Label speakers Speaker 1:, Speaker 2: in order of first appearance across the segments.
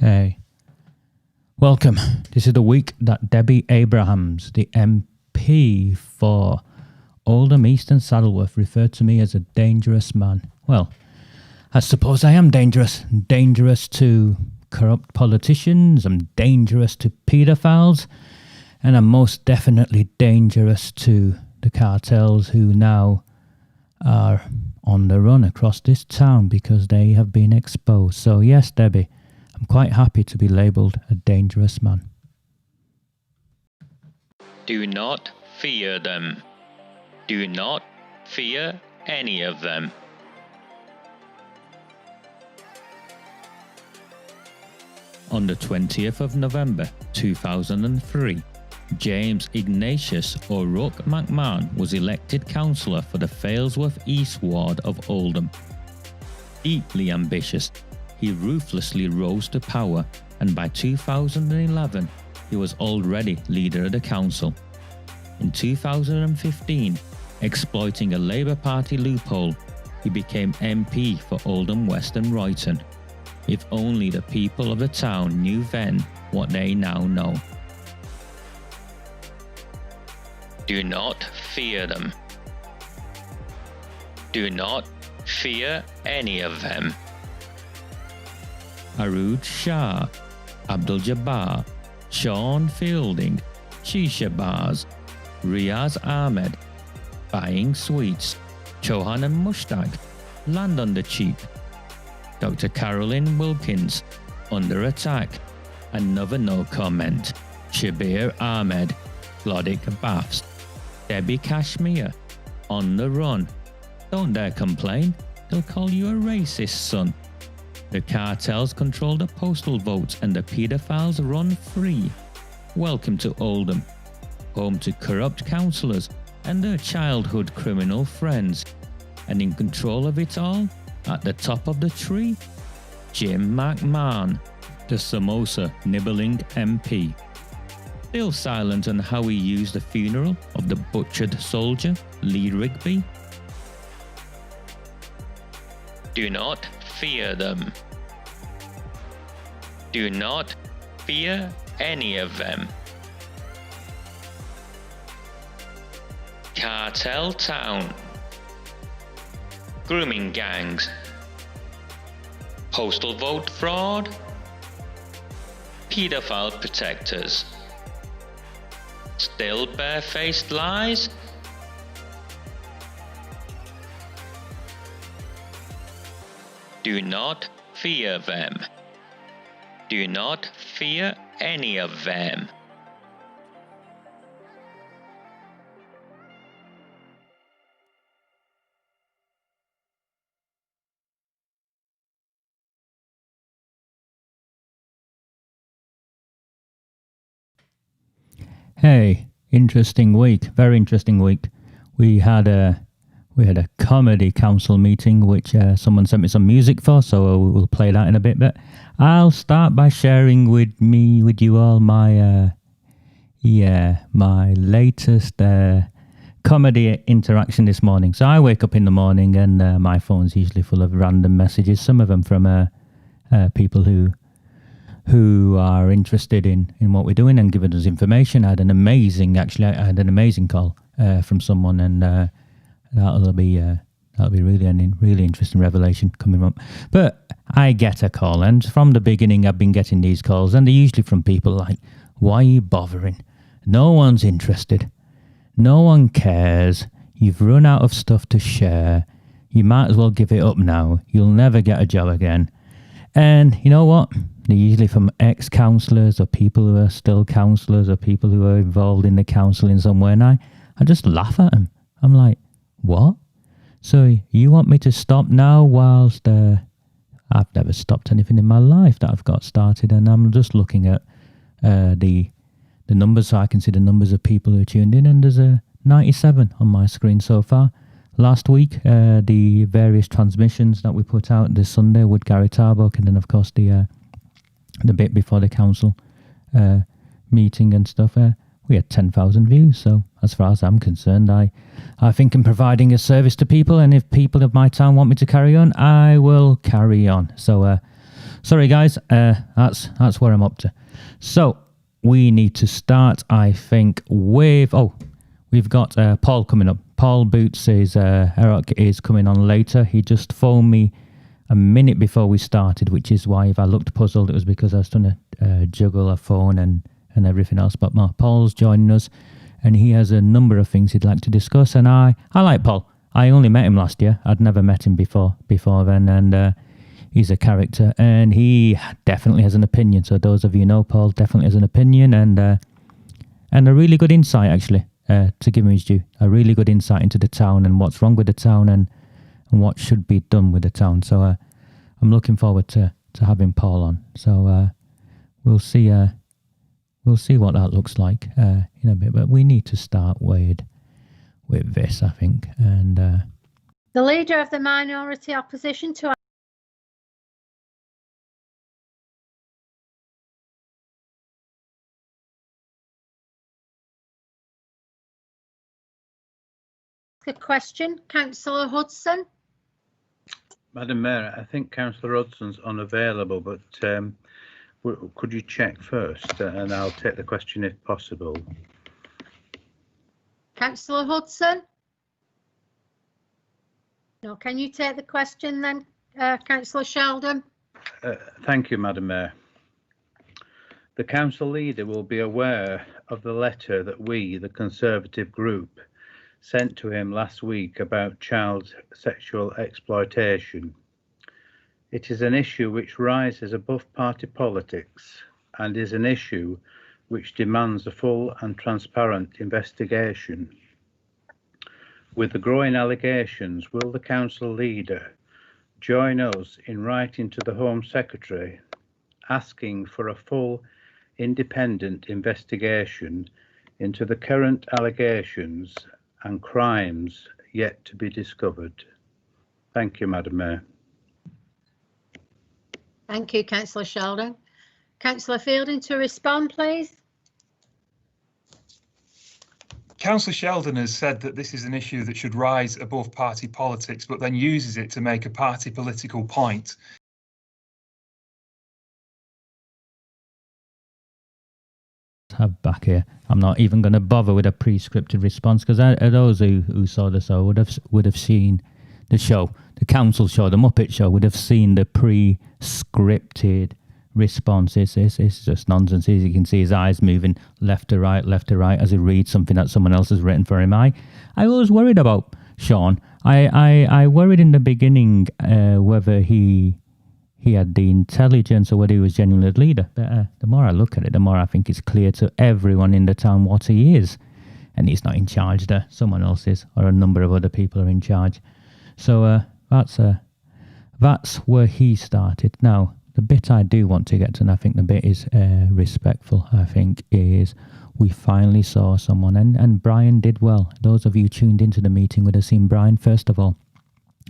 Speaker 1: Hey, welcome. This is the week that Debbie Abrahams, the MP for Oldham East and Saddleworth, referred to me as a dangerous man. Well, I suppose I am dangerous. Dangerous to corrupt politicians, I'm dangerous to paedophiles, and I'm most definitely dangerous to the cartels who now are on the run across this town because they have been exposed. So yes, Debbie, I'm quite happy to be labelled a dangerous man.
Speaker 2: Do not fear them. Do not fear any of them. On the 20th of November 2003, James Ignatius O'Rourke McMahon was elected councillor for the Failsworth East Ward of Oldham. Deeply ambitious, he ruthlessly rose to power, and by 2011 he was already leader of the council. In 2015, exploiting a Labour Party loophole, he became MP for Oldham West and Royton. If only the people of the town knew then what they now know. Do not fear them. Do not fear any of them. Arood Shah, Abdul Jabbar, Sean Fielding, Shisha Bars, Riaz Ahmed, Buying Sweets, Chohan and Mushtaq, Land on the Cheap, Dr. Carolyn Wilkins, Under Attack, Another No Comment, Shabir Ahmed, Glodic Baths, Debbie Kashmir, On the Run, Don't Dare Complain, They'll Call You a Racist Son. The cartels control the postal votes and the paedophiles run free. Welcome to Oldham, home to corrupt councillors and their childhood criminal friends. And in control of it all, at the top of the tree, Jim McMahon, the samosa nibbling MP. Still silent on how he used the funeral of the butchered soldier, Lee Rigby. Do not fear them. Do not fear any of them. Cartel town. Grooming gangs. Postal vote fraud. Paedophile protectors. Still barefaced lies? Do not fear them. Do not fear any of them.
Speaker 1: Hey, interesting week, very interesting week. We had a comedy council meeting which someone sent me some music for, so we'll play that in a bit. But I'll start by sharing with you all my latest comedy interaction this morning. So I wake up in the morning and my phone's usually full of random messages, some of them from people who are interested in what we're doing and giving us information. I had an amazing call from someone, and that'll be really interesting revelation coming up. But I get a call, and from the beginning I've been getting these calls, and they're usually from people like, why are you bothering? No one's interested. No one cares. You've run out of stuff to share. You might as well give it up now. You'll never get a job again. And you know what? They're usually from ex-councillors or people who are still councillors or people who are involved in the council in some way. And I just laugh at them. I'm like, what? So you want me to stop now whilst I've never stopped anything in my life that I've got started, and I'm just looking at the numbers so I can see the numbers of people who are tuned in, and there's a 97 on my screen so far. Last week, the various transmissions that we put out this Sunday with Gary Tarbuck, and then of course the bit before the council meeting and stuff, we had 10,000 views. So as far as I'm concerned, I think I'm providing a service to people, and if people of my town want me to carry on, I will carry on. So Sorry, guys. That's where I'm up to. So we need to start, I think, with... Oh, we've got Paul coming up. Paul Boots says Eric is coming on later. He just phoned me a minute before we started, which is why if I looked puzzled, it was because I was trying to juggle a phone and everything else. But Paul's joining us, and he has a number of things he'd like to discuss. And I like Paul. I only met him last year. I'd never met him before then, and he's a character, and he definitely has an opinion. So those of you know, Paul definitely has an opinion, and a really good insight, actually, to give him his due. A really good insight into the town and what's wrong with the town and what should be done with the town. So I'm looking forward to having Paul on. So we'll see what that looks like in a bit. But we need to start with this, I think. And
Speaker 3: the leader of the minority opposition to a question, Councillor Hudson.
Speaker 4: Madam Mayor, I think Councillor Hudson's unavailable, but could you check first, and I'll take the question if possible.
Speaker 3: Councillor Hudson? No, can you take the question then, Councillor Sheldon?
Speaker 4: Thank you, Madam Mayor. The council leader will be aware of the letter that we, the Conservative group, sent to him last week about child sexual exploitation. It is an issue which rises above party politics and is an issue which demands a full and transparent investigation. With the growing allegations, will the council leader join us in writing to the Home Secretary asking for a full independent investigation into the current allegations and crimes yet to be discovered? Thank you, Madam Mayor.
Speaker 3: Thank you, Councillor Sheldon. Councillor Fielding to respond, please.
Speaker 5: Councillor Sheldon has said that this is an issue that should rise above party politics, but then uses it to make a party political point.
Speaker 1: Have back here. I'm not even going to bother with a pre-scripted response, because those who saw the show would have seen the show, the council show, the Muppet Show, would have seen the pre-scripted responses. It's just nonsense. As you can see, his eyes moving left to right as he reads something that someone else has written for him. I was worried about Sean. I worried in the beginning whether he had the intelligence or whether he was genuinely a leader. But the more I look at it, the more I think it's clear to everyone in the town what he is. And he's not in charge there. Someone else is, or a number of other people are in charge. So that's where he started. Now, the bit I do want to get to, and I think the bit is respectful, I think, is we finally saw someone, and Brian did well. Those of you tuned into the meeting would have seen Brian, first of all,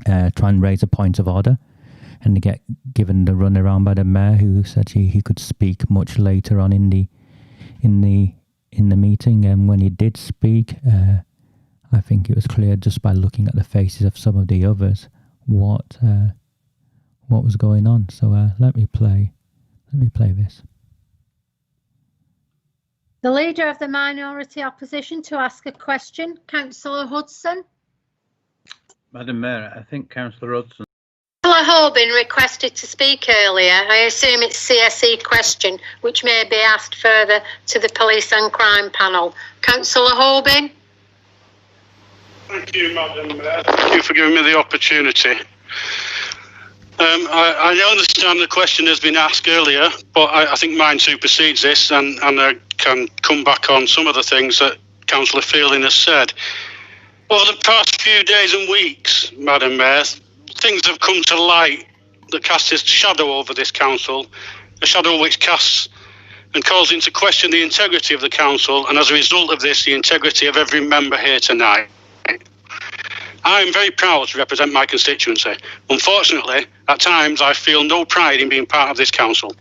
Speaker 1: try and raise a point of order, and to get given the run around by the mayor, who said he could speak much later on in the meeting. And when he did speak, I think it was clear just by looking at the faces of some of the others what was going on. So let me play this.
Speaker 3: The leader of the minority opposition to ask a question, Councillor Hudson.
Speaker 4: Madam Mayor, I think Councillor Hudson.
Speaker 3: Councillor Holbin requested to speak earlier. I assume it's CSE question, which may be asked further to the Police and Crime panel. Councillor Holbin.
Speaker 6: Thank you, Madam Mayor. Thank you for giving me the opportunity. I understand the question has been asked earlier, but I think mine supersedes this, and I can come back on some of the things that Councillor Fielding has said. Over the past few days and weeks, Madam Mayor, things have come to light that cast a shadow over this council, a shadow which casts and calls into question the integrity of the council, and as a result of this, the integrity of every member here tonight. I am very proud to represent my constituency. Unfortunately, at times I feel no pride in being part of this council.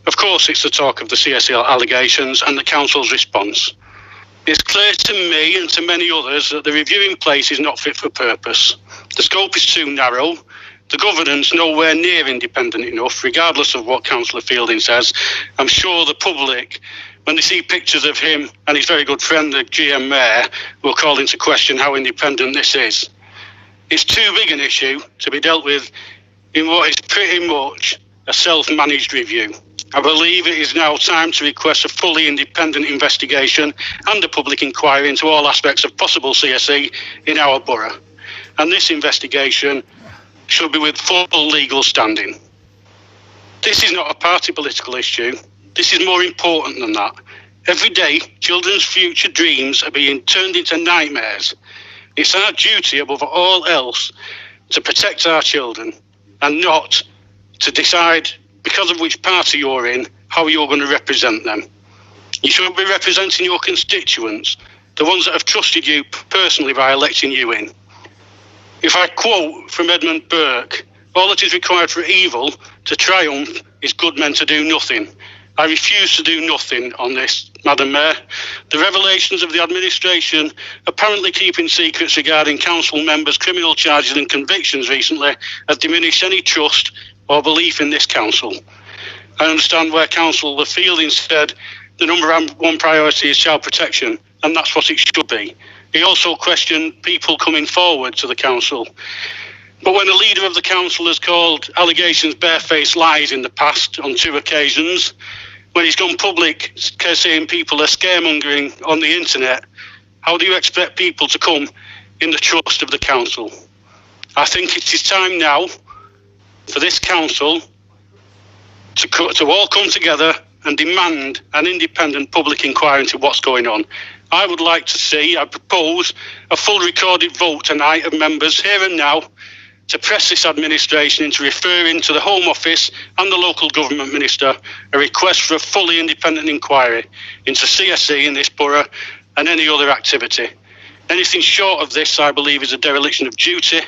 Speaker 6: Of course, it's the talk of the CSE allegations and the council's response. It's clear to me and to many others that the review in place is not fit for purpose. The scope is too narrow, the governance nowhere near independent enough, regardless of what Councillor Fielding says. I'm sure the public, when they see pictures of him and his very good friend, the GM Mayor, will call into question how independent this is. It's too big an issue to be dealt with in what is pretty much a self-managed review. I believe it is now time to request a fully independent investigation and a public inquiry into all aspects of possible CSE in our borough. And this investigation should be with full legal standing. This is not a party political issue. This is more important than that. Every day, children's future dreams are being turned into nightmares. It's our duty above all else to protect our children and not to decide, because of which party you're in, how you're going to represent them. You should be representing your constituents, the ones that have trusted you personally by electing you in. If I quote from Edmund Burke, all that is required for evil to triumph is good men to do nothing. I refuse to do nothing on this, Madam Mayor. The revelations of the administration apparently keeping secrets regarding council members' criminal charges and convictions recently have diminished any trust or belief in this council. I understand where Councillor Fielding said the number one priority is child protection, and that's what it should be. He also questioned people coming forward to the council. But when a leader of the council has called allegations barefaced lies in the past on 2 occasions, when he's gone public saying people are scaremongering on the internet, how do you expect people to come in the trust of the council? I think it is time now for this council to all come together and demand an independent public inquiry into what's going on. I would like to see, I propose, a full recorded vote tonight of members here and now to press this administration into referring to the Home Office and the local government minister a request for a fully independent inquiry into CSE in this borough and any other activity. Anything short of this, I believe, is a dereliction of duty.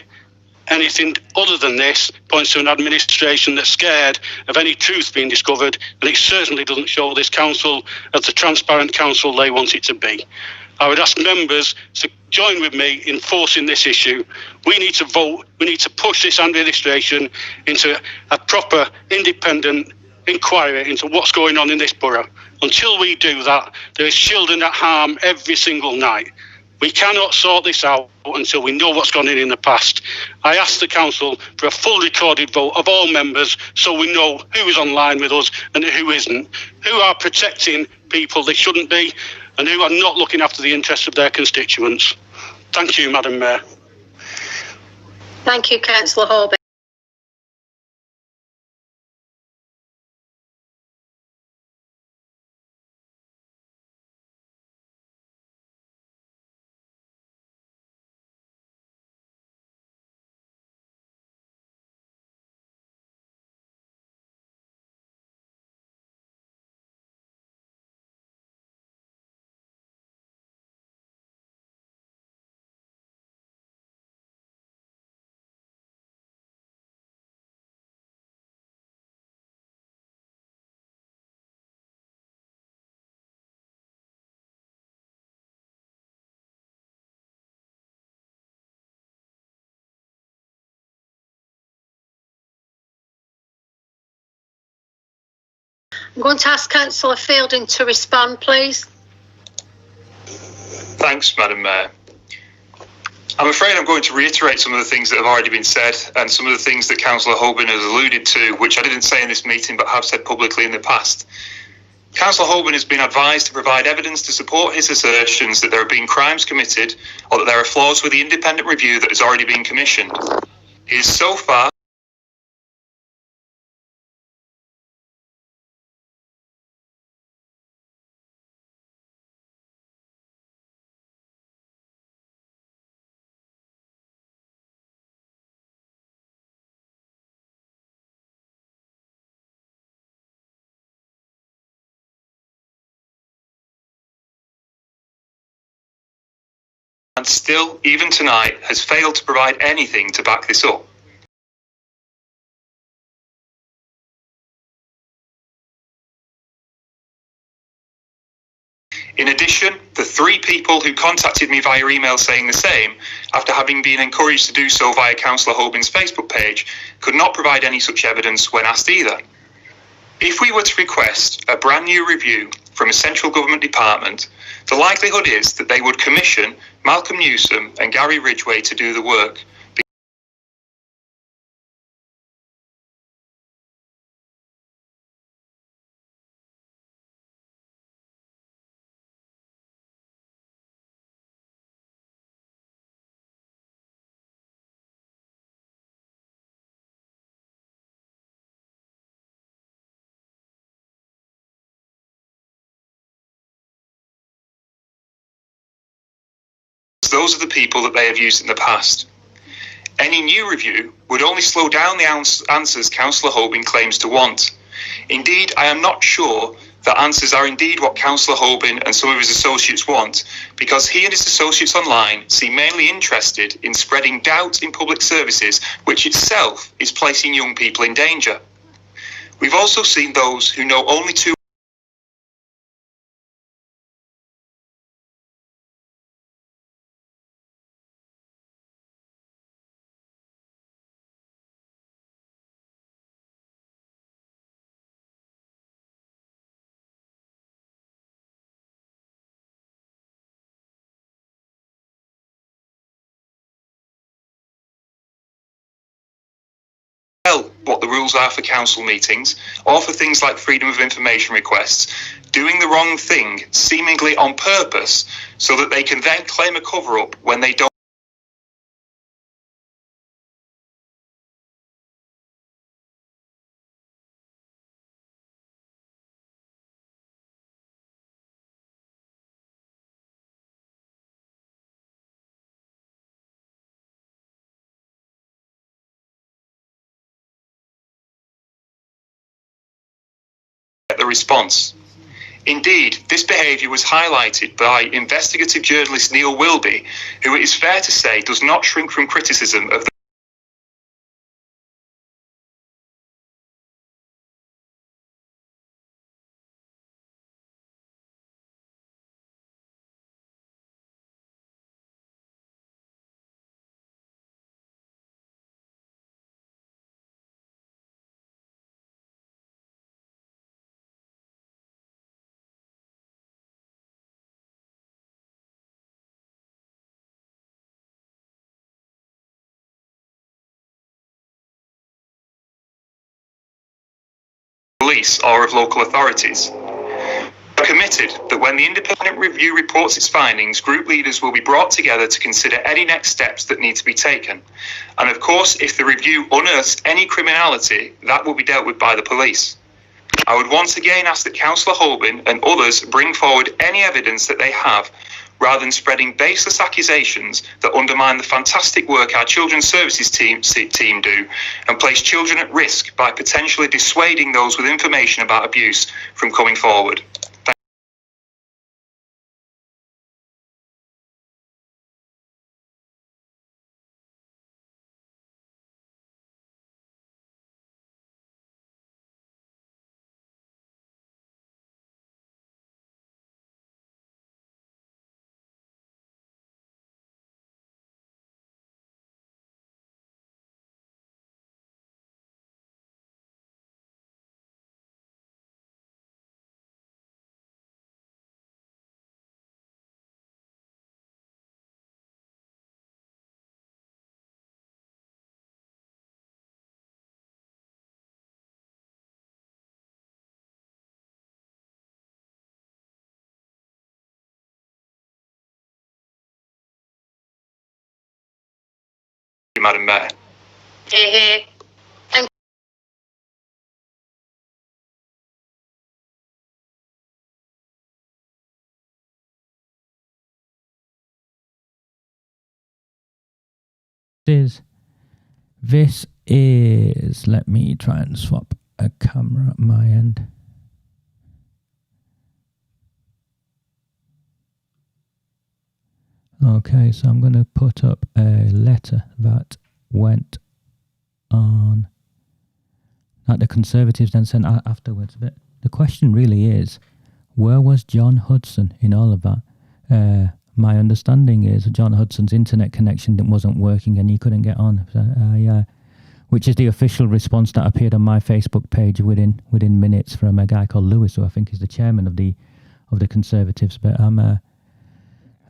Speaker 6: Anything other than this points to an administration that's scared of any truth being discovered, and it certainly doesn't show this council as the transparent council they want it to be. I would ask members to join with me in forcing this issue. We need to vote. We need to push this administration into a proper independent inquiry into what's going on in this borough. Until we do that, there is children at harm every single night. We cannot sort this out until we know what's gone in the past. I ask the council for a full recorded vote of all members so we know who is online with us and who isn't, who are protecting people they shouldn't be, and who are not looking after the interests of their constituents. Thank you, Madam Mayor.
Speaker 3: Thank you, Councillor Horby. I'm going to ask Councillor Fielding to respond, please.
Speaker 5: Thanks, Madam Mayor. I'm afraid I'm going to reiterate some of the things that have already been said and some of the things that Councillor Holborn has alluded to, which I didn't say in this meeting but have said publicly in the past. Councillor Holborn has been advised to provide evidence to support his assertions that there have been crimes committed or that there are flaws with the independent review that has already been commissioned. He is so far and still, even tonight, has failed to provide anything to back this up. In addition, the 3 people who contacted me via email saying the same, after having been encouraged to do so via Councillor Holbin's Facebook page, could not provide any such evidence when asked either. If we were to request a brand new review from a central government department, the likelihood is that they would commission Malcolm Newsom and Gary Ridgway to do the work. Those are the people that they have used in the past. Any new review would only slow down the answers Councillor Holbin claims to want. Indeed, I am not sure that answers are indeed what Councillor Holbin and some of his associates want, because he and his associates online seem mainly interested in spreading doubt in public services, which itself is placing young people in danger. We've also seen those who know only too what the rules are for council meetings, or for things like freedom of information requests, doing the wrong thing, seemingly on purpose, so that they can then claim a cover-up when they don't. The response. Indeed, this behaviour was highlighted by investigative journalist Neil Wilby, who it is fair to say does not shrink from criticism of the police or of local authorities. We're committed that when the independent review reports its findings, group leaders will be brought together to consider any next steps that need to be taken. And of course, if the review unearths any criminality, that will be dealt with by the police. I would once again ask that Councillor Holbin and others bring forward any evidence that they have, rather than spreading baseless accusations that undermine the fantastic work our children's services team do and place children at risk by potentially dissuading those with information about abuse from coming forward. Madam Mayor.
Speaker 1: This is, let me try and swap a camera at my end. Okay, so I'm going to put up a letter that went on, that the Conservatives then sent out afterwards. But the question really is, Where was John Hudson in all of that? My understanding is John Hudson's internet connection wasn't working and he couldn't get on. Which is the official response that appeared on my Facebook page within minutes from a guy called Lewis, who I think is the chairman of the Conservatives. But I'm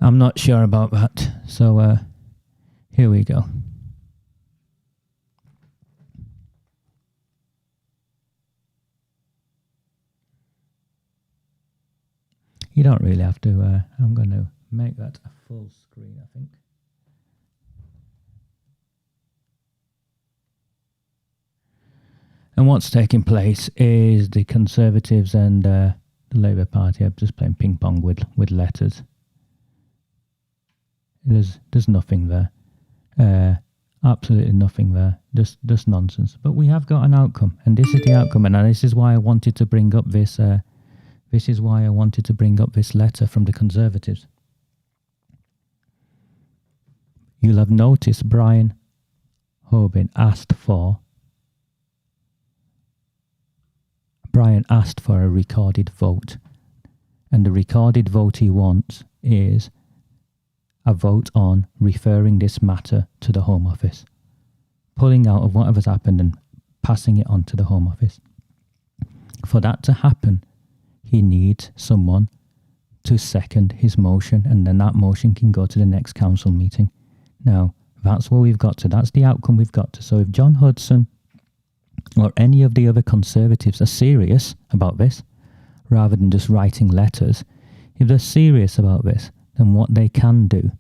Speaker 1: not sure about that. So here we go. You don't really have to. I'm going to make that a full screen, I think. And what's taking place is the Conservatives and the Labour Party are just playing ping pong with letters. There's nothing there. Absolutely nothing there. Just nonsense. But we have got an outcome, and this is the outcome, and this is why I wanted to bring up this. This is why I wanted to bring up this letter from the Conservatives. You'll have noticed Brian Hoban asked for a recorded vote. And the recorded vote he wants is a vote on referring this matter to the Home Office. Pulling out of whatever's happened and passing it on to the Home Office. For that to happen, he needs someone to second his motion, and then that motion can go to the next council meeting. Now, that's where we've got to. That's the outcome we've got to. So if John Hudson or any of the other Conservatives are serious about this, rather than just writing letters, if they're serious about this, then what they can do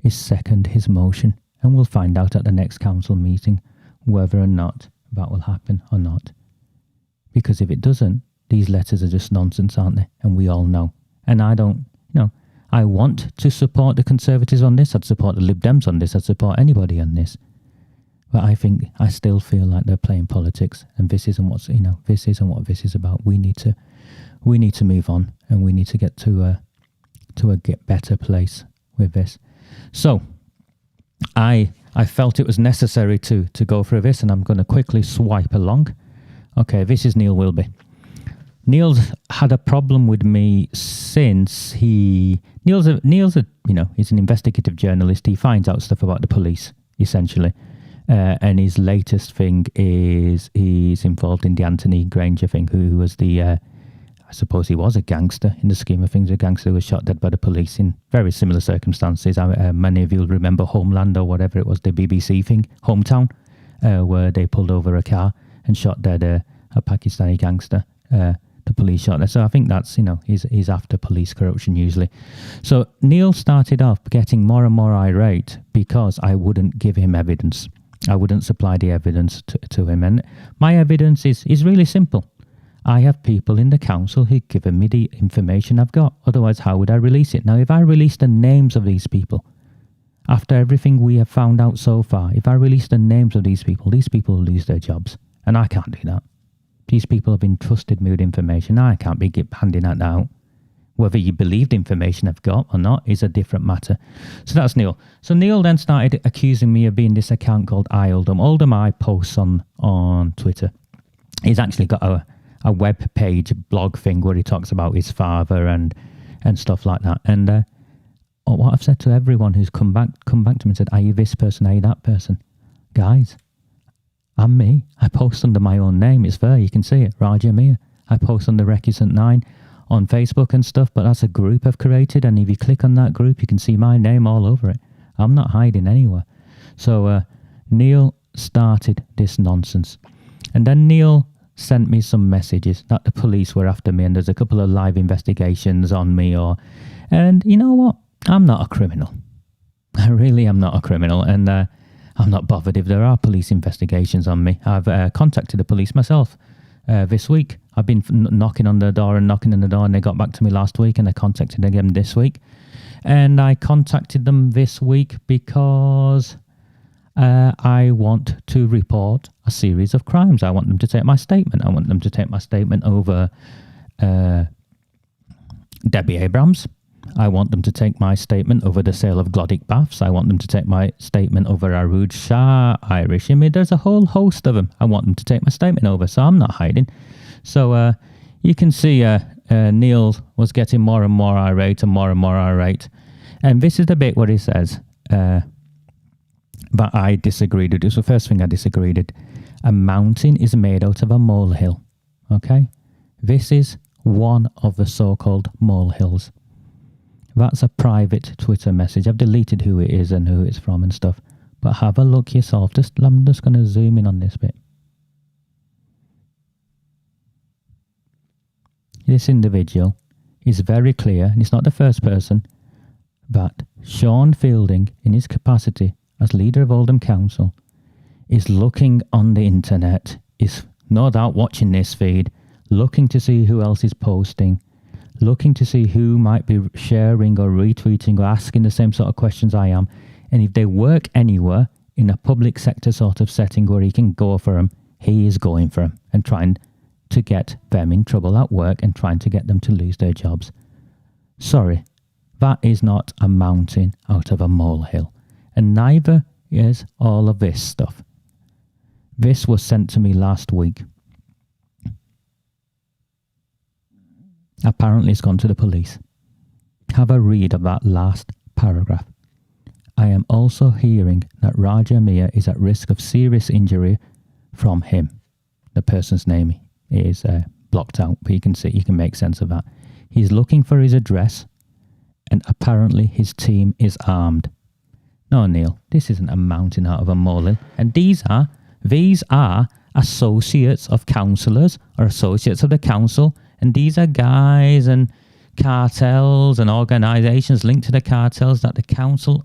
Speaker 1: is second his motion, and we'll find out at the next council meeting whether or not that will happen or not. Because if it doesn't, these letters are just nonsense, aren't they? And we all know. And I don't, I want to support the Conservatives on this. I'd support the Lib Dems on this. I'd support anybody on this. But I still feel like they're playing politics, and this isn't what this is about. We need to move on, and we need to get to a better place with this. So, I felt it was necessary to go through this, and I'm going to quickly swipe along. Okay, this is Neil Wilby. Neil's had a problem with me since Neil's he's an investigative journalist. He finds out stuff about the police, essentially. And his latest thing is he's involved in the Anthony Granger thing, who was I suppose he was a gangster in the scheme of things, a gangster who was shot dead by the police in very similar circumstances. Many of you will remember Homeland or whatever it was, the BBC thing, Hometown, where they pulled over a car and shot dead a Pakistani gangster. The police shot there. So I think that's, he's after police corruption usually. So Neil started off getting more and more irate because I wouldn't give him evidence. I wouldn't supply the evidence to him. And my evidence is really simple. I have people in the council who've given me the information I've got. Otherwise, how would I release it? Now, if I release the names of these people, after everything we have found out so far, if I release the names of these people will lose their jobs. And I can't do that. These people have entrusted me with information. I can't be handing that out. Whether you believe the information I've got or not is a different matter. So that's Neil. So Neil then started accusing me of being this account called iOldham. Oldham I posts on Twitter. He's actually got a web page blog thing where he talks about his father and stuff like that. And what I've said to everyone who's come back to me and said, are you this person, are you that person? Guys, I'm me. I post under my own name. It's there. You can see it. Raja Mir. I post under Recusant 9 on Facebook and stuff, but that's a group I've created. And if you click on that group, you can see my name all over it. I'm not hiding anywhere. So Neil started this nonsense. And then Neil sent me some messages that the police were after me, and there's a couple of live investigations on me. And you know what? I'm not a criminal. I really am not a criminal. And I'm not bothered if there are police investigations on me. I've contacted the police myself this week. I've been knocking on the door, and they got back to me last week, and I contacted them again this week. And I contacted them this week because I want to report a series of crimes. I want them to take my statement. I want them to take my statement over Debbie Abrams. I want them to take my statement over the sale of Glodic baths. I want them to take my statement over Arooj Shah, Irish. I mean, there's a whole host of them. I want them to take my statement over, so I'm not hiding. So you can see Neil was getting more and more irate and more irate. And this is the bit where he says that I disagreed with. It was the first thing I disagreed with. A mountain is made out of a molehill. Okay? This is one of the so-called molehills. That's a private Twitter message. I've deleted who it is and who it's from and stuff. But have a look yourself. I'm just going to zoom in on this bit. This individual is very clear, and it's not the first person, that Sean Fielding, in his capacity as leader of Oldham Council, is looking on the internet, is no doubt watching this feed, looking to see who else is posting, looking to see who might be sharing or retweeting or asking the same sort of questions I am. And if they work anywhere in a public sector sort of setting where he can go for them, he is going for them and trying to get them in trouble at work and trying to get them to lose their jobs. Sorry, that is not a mountain out of a molehill. And neither is all of this stuff. This was sent to me last week. Apparently it's gone to the police. Have a read of that last paragraph. I am also hearing that Raja Mia is at risk of serious injury from him. The person's name is blocked out, but you can make sense of that. He's looking for his address, and apparently his team is armed. No, Neil, this isn't a mountain out of a molehill. And these are associates of councillors or associates of the council, and these are guys and cartels and organisations linked to the cartels that the council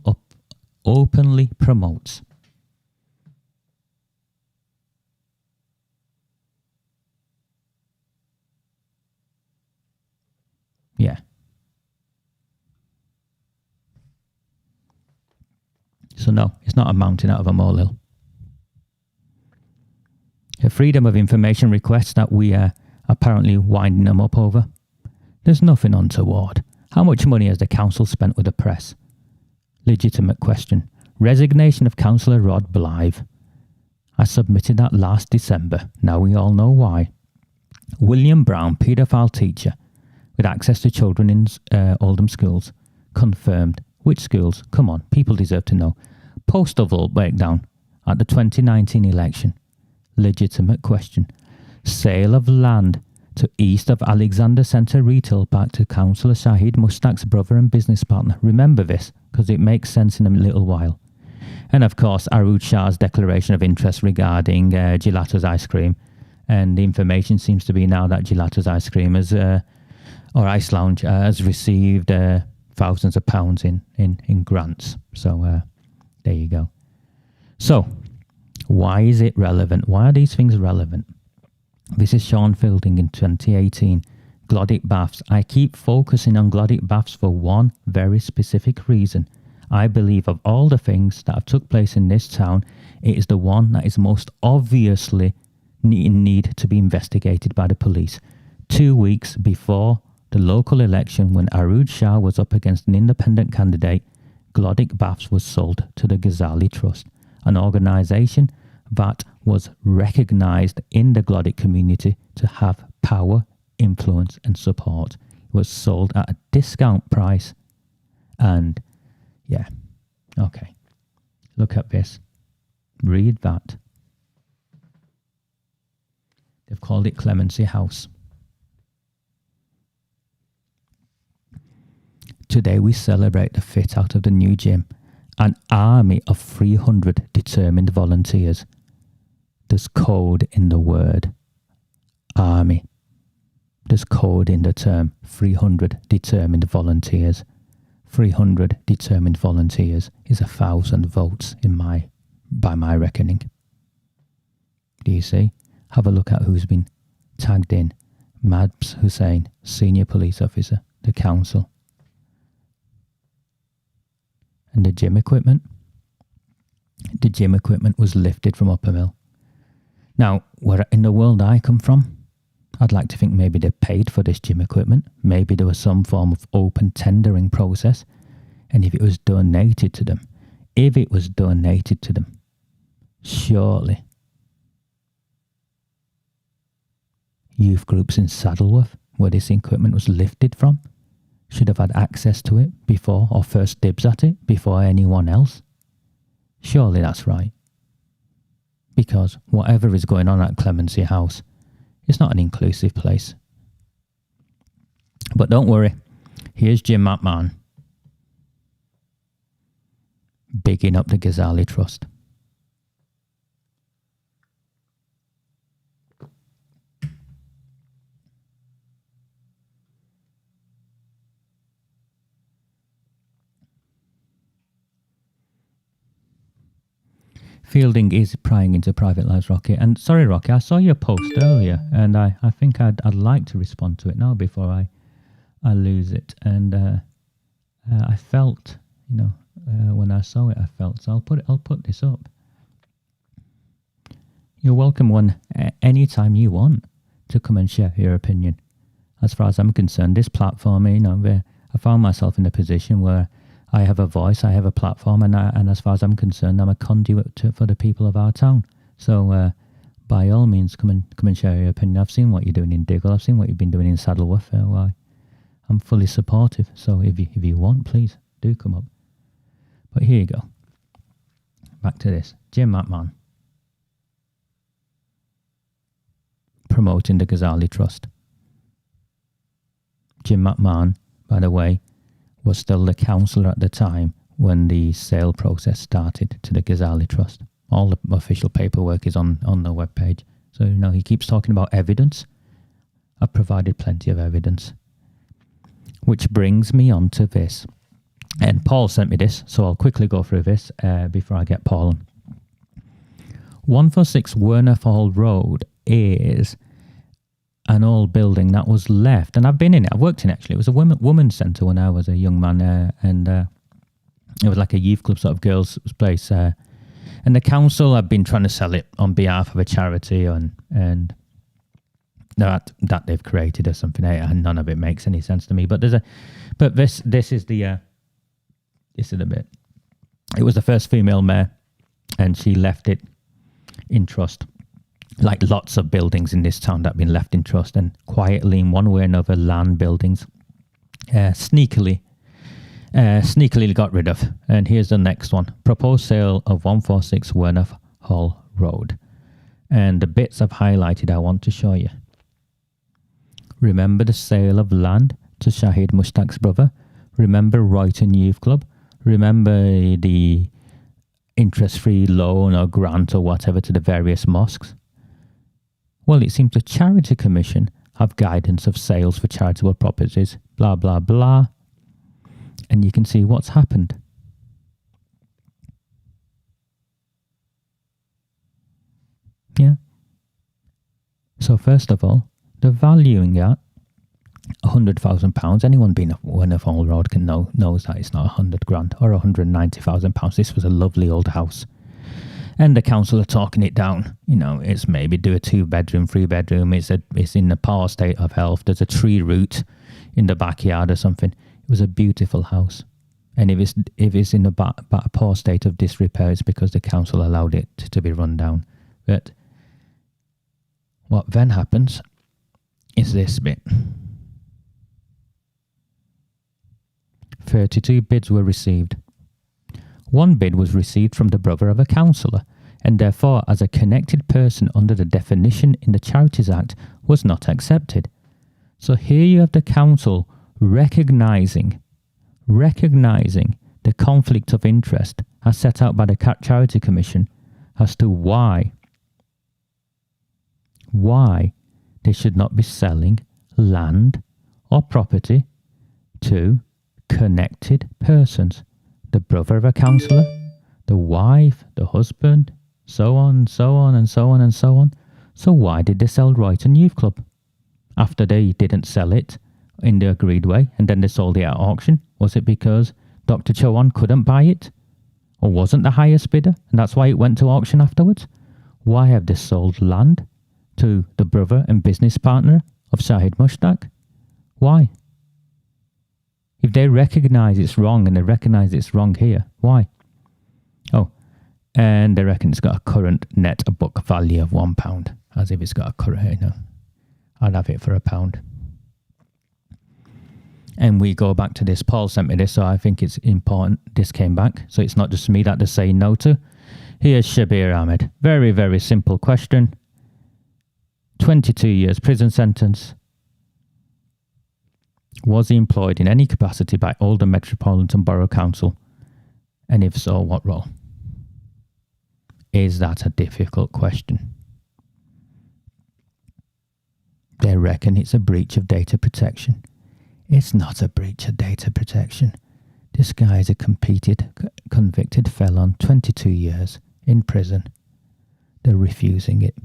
Speaker 1: openly promotes. Yeah. So no, it's not a mountain out of a molehill. A freedom of information request that we are apparently winding them up over. There's nothing untoward. How much money has the council spent with the press? Legitimate question. Resignation of Councillor Rod Blythe. I submitted that last December. Now we all know why. William Brown, paedophile teacher with access to children in Oldham schools. Confirmed. Which schools? Come on, people deserve to know. Postal vote breakdown at the 2019 election. Legitimate question. Sale of land to east of Alexander Centre Retail Park to Councillor Shahid Mushtaq's brother and business partner. Remember this, because it makes sense in a little while. And of course, Arood Shah's declaration of interest regarding Gelato's ice cream. And the information seems to be now that Gelato's ice cream or Ice Lounge has received thousands of pounds in grants. So there you go. So why is it relevant? Why are these things relevant? This is Sean Fielding in 2018. Glodic baths. I keep focusing on Glodic baths for one very specific reason. I believe of all the things that have took place in this town, it is the one that is most obviously in need to be investigated by the police. 2 weeks before the local election, when Arood Shah was up against an independent candidate, Glodic baths was sold to the Ghazali Trust, an organisation that was recognised in the Glodic community to have power, influence and support. It was sold at a discount price. And yeah, okay, look at this. Read that. They've called it Clemency House. Today we celebrate the fit out of the new gym. An army of 300 determined volunteers. There's code in the word army. There's code in the term 300 determined volunteers. 300 determined volunteers is 1,000 votes by my reckoning. Do you see? Have a look at who's been tagged in. Mabs Hussain, senior police officer, the council. And the gym equipment? The gym equipment was lifted from Upper Mill. Now, where in the world I come from, I'd like to think maybe they paid for this gym equipment. Maybe there was some form of open tendering process. And if it was donated to them, surely youth groups in Saddleworth where this equipment was lifted from should have had access to it before, or first dibs at it before anyone else. Surely that's right. Because whatever is going on at Clemency House, it's not an inclusive place. But don't worry, here's Jim McMahon bigging up the Ghazali Trust. Fielding is prying into private lives, Rocky. And sorry, Rocky, I saw your post earlier, and I think I'd like to respond to it now before I lose it. And I felt, when I saw it, I felt. So I'll put this up. You're welcome anytime you want to come and share your opinion. As far as I'm concerned, this platform, I found myself in a position where I have a voice, I have a platform, and as far as I'm concerned, I'm a conduit for the people of our town. So by all means, come and share your opinion. I've seen what you're doing in Diggle. I've seen what you've been doing in Saddleworth. I'm fully supportive. So if you want, please do come up. But here you go. Back to this. Jim McMahon promoting the Ghazali Trust. Jim McMahon, by the way, was still the councillor at the time when the sale process started to the Ghazali Trust. All the official paperwork is on the webpage. So, he keeps talking about evidence. I've provided plenty of evidence. Which brings me on to this. And Paul sent me this, so I'll quickly go through this before I get Paul on. 146 Werner Hall Road is an old building that was left, and I've been in it. I've worked in it, actually. It was a women's centre when I was a young man, and it was like a youth club sort of girls' place. And the council have been trying to sell it on behalf of a charity, and that they've created or something. And none of it makes any sense to me. But this is the bit. It was the first female mayor, and she left it in trust. Like lots of buildings in this town that have been left in trust and quietly, in one way or another, land buildings, sneakily got rid of. And here's the next one. Proposed sale of 146 Werner Hall Road. And the bits I've highlighted I want to show you. Remember the sale of land to Shahid Mushtaq's brother? Remember Royton Youth Club? Remember the interest-free loan or grant or whatever to the various mosques? Well, it seems the Charity Commission have guidance of sales for charitable properties, blah, blah, blah. And you can see what's happened. Yeah. So first of all, the valuing at £100,000. Anyone being a Werner Hall Road knows that it's not 100 grand or £190,000. This was a lovely old house. And the council are talking it down. It's maybe do a 2-bedroom, 3-bedroom. It's in a poor state of health. There's a tree root in the backyard or something. It was a beautiful house. And if it's in a poor state of disrepair, it's because the council allowed it to be run down. But what then happens is this bit. 32 bids were received. One bid was received from the brother of a councillor, and therefore, as a connected person under the definition in the Charities Act, was not accepted. So here you have the council recognising the conflict of interest as set out by the Charity Commission as to why they should not be selling land or property to connected persons. The brother of a councillor, the wife, the husband, so on, so on, and so on, and so on. So why did they sell Royton Youth Club? After they didn't sell it in the agreed way, and then they sold it at auction? Was it because Dr. Chauhan couldn't buy it? Or wasn't the highest bidder, and that's why it went to auction afterwards? Why have they sold land to the brother and business partner of Shahid Mushtaq? Why? If they recognise it's wrong, and they recognise it's wrong here, why? Oh, and they reckon it's got a current net book value of £1, as if it's got a current, I'd have it for £1. And we go back to this. Paul sent me this, so I think it's important this came back. So it's not just me that they're saying no to. Here's Shabir Ahmed. Very, very simple question. 22 years prison sentence. Was he employed in any capacity by Oldham Metropolitan Borough Council? And if so, what role? Is that a difficult question? They reckon it's a breach of data protection. It's not a breach of data protection. This guy is a convicted felon, 22 years in prison. They're refusing it.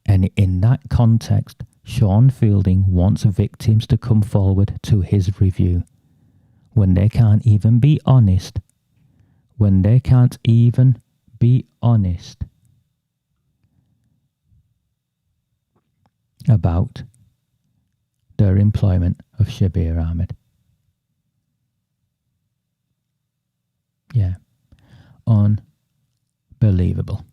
Speaker 1: And in that context, Sean Fielding wants victims to come forward to his review when they can't even be honest. When they can't even be honest about their employment of Shabir Ahmed. Yeah. Unbelievable.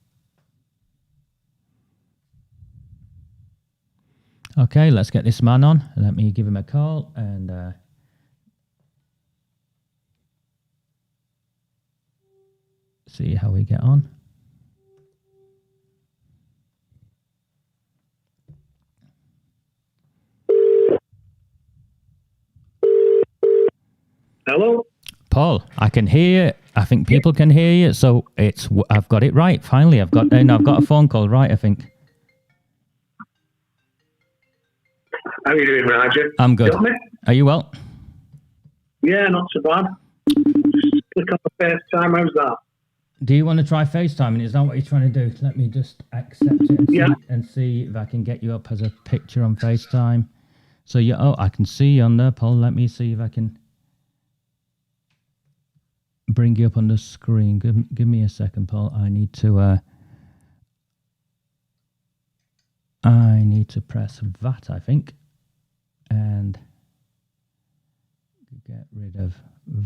Speaker 1: Okay, let's get this man on. Let me give him a call and see how we get on.
Speaker 7: Hello?
Speaker 1: Paul, I can hear you. I think people can hear you. So I've got it right. Finally, I've got a phone call right, I think.
Speaker 7: How are you doing, Roger?
Speaker 1: I'm good.
Speaker 7: Got me?
Speaker 1: Are you well?
Speaker 7: Yeah, not so bad. Just click on the FaceTime. How's that?
Speaker 1: Do you want to try FaceTime? Is that what you're trying to do? Let me just accept it and see if I can get you up as a picture on FaceTime. So I can see you on there, Paul. Let me see if I can bring you up on the screen. Give me a second, Paul. I need to press that, I think, and get rid of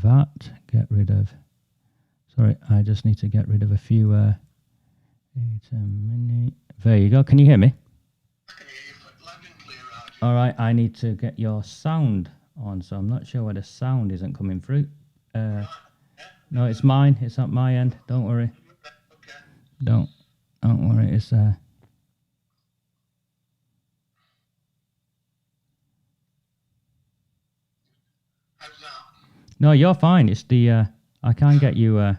Speaker 1: that. Sorry, I just need to get rid of a few. There you go. Can you hear me?
Speaker 7: I can hear you loud and clear, Roger.
Speaker 1: All right, I need to get your sound on, so I'm not sure why the sound isn't coming through. No, it's mine. It's at my end. Don't worry.
Speaker 7: Okay.
Speaker 1: Don't worry. It's
Speaker 7: How's that?
Speaker 1: No, you're fine. It's the I can't get your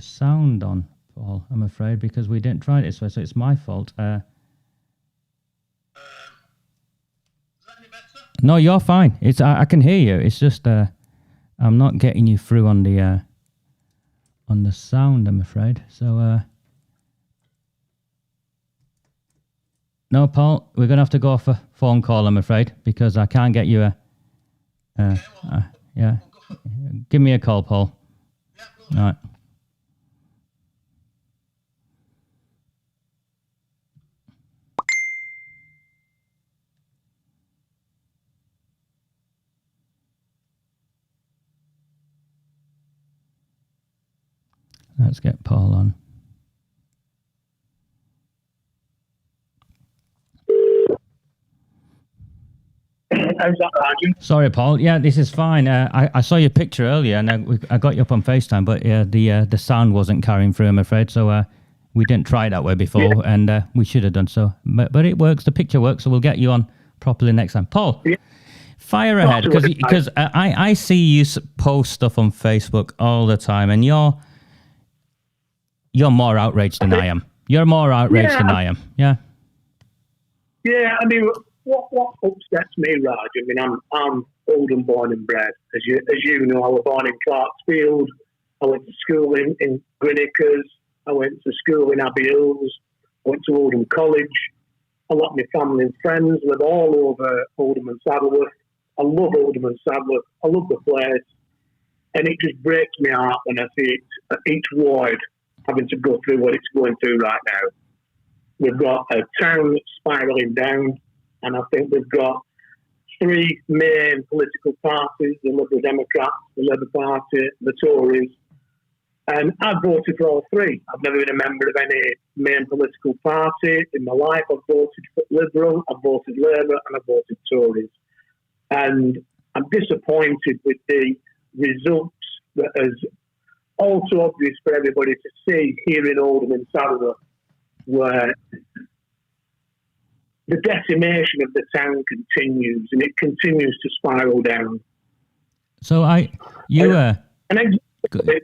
Speaker 1: sound on, Paul. I'm afraid because we didn't try it this way, so it's my fault.
Speaker 7: Is that any better?
Speaker 1: No, you're fine. It's I can hear you. It's just I'm not getting you through on the sound, I'm afraid. So no, Paul, we're gonna have to go off a phone call, I'm afraid, because I can't get you yeah. Give me a call, Paul.
Speaker 7: Yeah,
Speaker 1: All right. Let's get Paul on.
Speaker 7: How's that, Roger?
Speaker 1: Sorry, Paul. Yeah, this is fine. I saw your picture earlier, and I got you up on FaceTime, but the sound wasn't carrying through, I'm afraid. So we didn't try that way before, and we should have done so. But it works. The picture works, so we'll get you on properly next time. Paul, fire ahead, because I see you post stuff on Facebook all the time, and you're more outraged than I am. You're more outraged than I am. Yeah.
Speaker 7: Yeah, I mean, what upsets me, Raj? I mean, I'm Oldham born and bred. As you know, I was born in Clarksfield. I went to school in Grinnickers. I went to school in Abbey Hills. I went to Oldham College. A lot of my family and friends live all over Oldham and Saddleworth. I love Oldham and Saddleworth. I love the place. And it just breaks my heart when I see it, each ward having to go through what it's going through right now. We've got a town that's spiralling down, and I think we've got three main political parties, the Liberal Democrats, the Labour Party, the Tories, And I've voted for all three. I've never been a member of any main political party in my life. I've voted for Liberal, I've voted Labour, and I've voted Tories. And I'm disappointed with the results that is all too obvious for everybody to see here in Oldham and Saddleworth, where the decimation of the town continues, and it continues to spiral down.
Speaker 1: So
Speaker 7: An example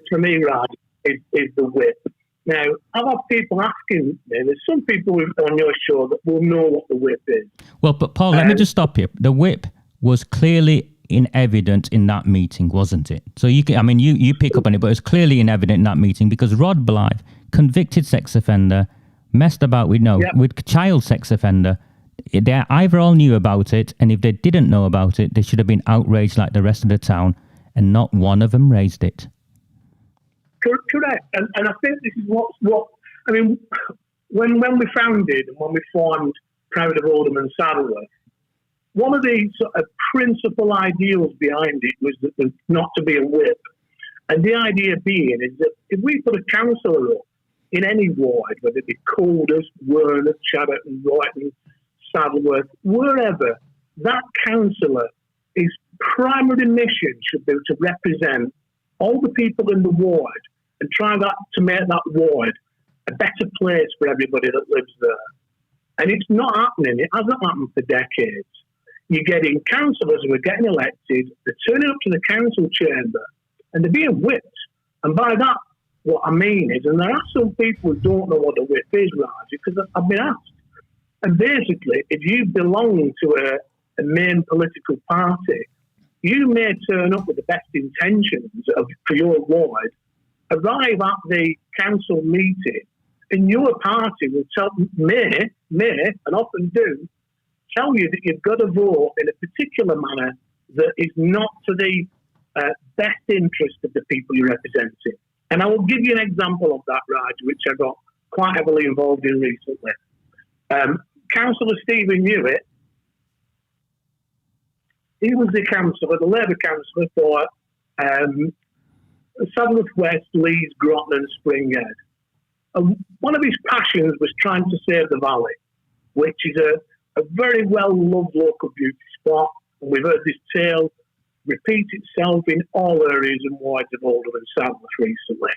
Speaker 7: for me, Raj, is the whip. Now, I've had people asking me, there's some people on your show that will know what the whip is.
Speaker 1: Well, but Paul, let me just stop you. The whip was clearly in evidence in that meeting, wasn't it? So you pick up on it, but it's clearly in evidence in that meeting because Rod Blythe, convicted sex offender, messed about with child sex offender. They either all knew about it, and if they didn't know about it, they should have been outraged like the rest of the town, and not one of them raised it.
Speaker 7: Correct, and I think this is what I mean. When we founded and when we formed Proud of Oldham and Saddleworth, one of the sort of principal ideals behind it was that there's not to be a whip, and the idea being is that if we put a councillor up in any ward, whether it be Colders, Werner, Chadderton, Royton, Saddleworth, wherever, that councillor, his primary mission should be to represent all the people in the ward and try to make that ward a better place for everybody that lives there. And it's not happening. It hasn't happened for decades. You're getting councillors who are getting elected, they're turning up to the council chamber, and they're being whipped. And by that, what I mean is, and there are some people who don't know what a whip is, Raj, because I've been asked. And basically, if you belong to a main political party, you may turn up with the best intentions for your ward, arrive at the council meeting, and your party will may, and often do, tell you that you've got to vote in a particular manner that is not to the best interest of the people you're representing. And I will give you an example of that, Raj, which I got quite heavily involved in recently. Councillor Stephen Hewitt, he was the Labour councillor for Saddleworth West, Leeds, Groton and Springhead. One of his passions was trying to save the valley, which is a very well-loved local beauty spot. And we've heard this tale repeat itself in all areas and wards of Oldham and Saddleworth recently.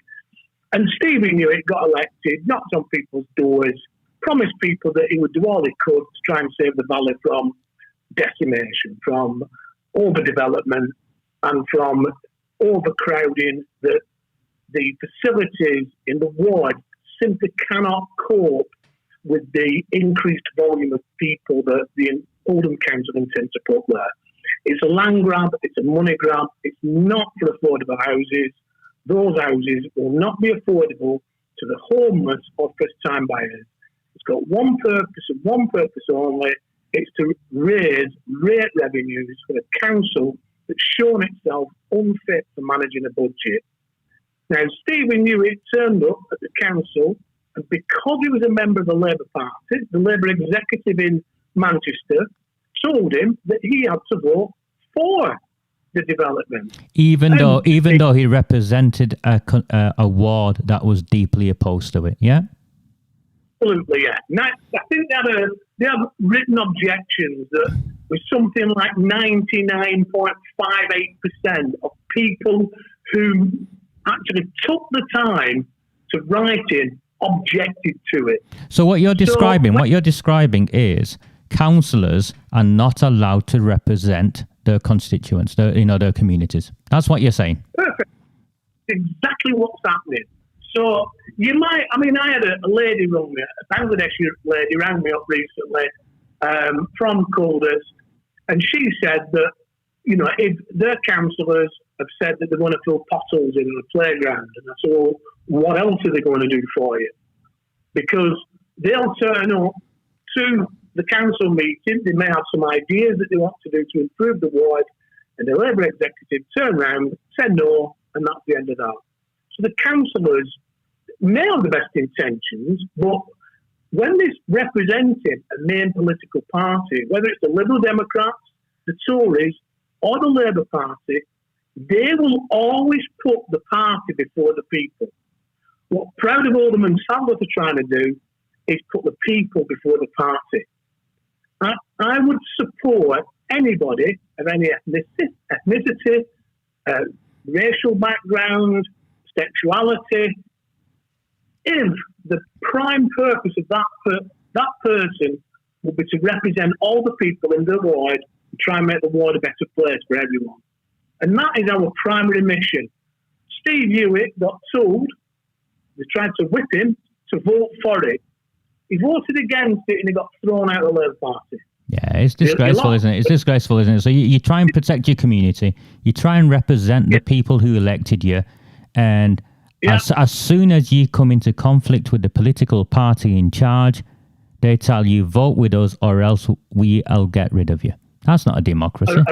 Speaker 7: And Stephen Hewitt got elected, knocked on people's doors, promised people that he would do all he could to try and save the valley from decimation, from overdevelopment and from overcrowding, that the facilities in the ward simply cannot cope with the increased volume of people that the Oldham Council intend to put there. It's a land grab, it's a money grab, it's not for affordable houses. Those houses will not be affordable to the homeless or first-time buyers. It's got one purpose and one purpose only. It's to raise rate revenues for a council that's shown itself unfit for managing a budget. Now, Stephen Hewitt turned up at the council, and because he was a member of the Labour Party, the Labour executive in Manchester told him that he had to vote for the development. Even though
Speaker 1: he represented a ward that was deeply opposed to it, yeah?
Speaker 7: Absolutely, yeah. Now, I think they have written objections that was something like 99.58% of people who actually took the time to write in objected to it.
Speaker 1: So what you're describing is councillors are not allowed to represent their constituents, their communities. That's what you're saying.
Speaker 7: Perfect. Exactly what's happening. So you might, I had a lady rang me, a Bangladeshi lady rang me up recently from Colders, and she said that, if their councillors have said that they're going to fill potholes in the playground, and I said, well, what else are they going to do for you? Because they'll turn up to the council meeting, they may have some ideas that they want to do to improve the ward, and the Labour executive turn around, say no, and that's the end of that. So the councillors may have the best intentions, but when they're representing a main political party, whether it's the Liberal Democrats, the Tories, or the Labour Party, They will always put the party before the people. What Proud of Alderman Sanders are trying to do is put the people before the party. I would support anybody of any ethnicity, racial background, sexuality, if the prime purpose of that person will be to represent all the people in the ward and try and make the ward a better place for everyone. And that is our primary mission. Steve Hewitt got told, they tried to whip him to vote for it. He voted against it and he got thrown out of the Labour Party.
Speaker 1: Yeah, it's disgraceful, isn't it? It's disgraceful, isn't it? So you try and protect your community, you try and represent the people who elected you, and as soon as you come into conflict with the political party in charge, they tell you, vote with us or else I'll get rid of you. That's not a democracy.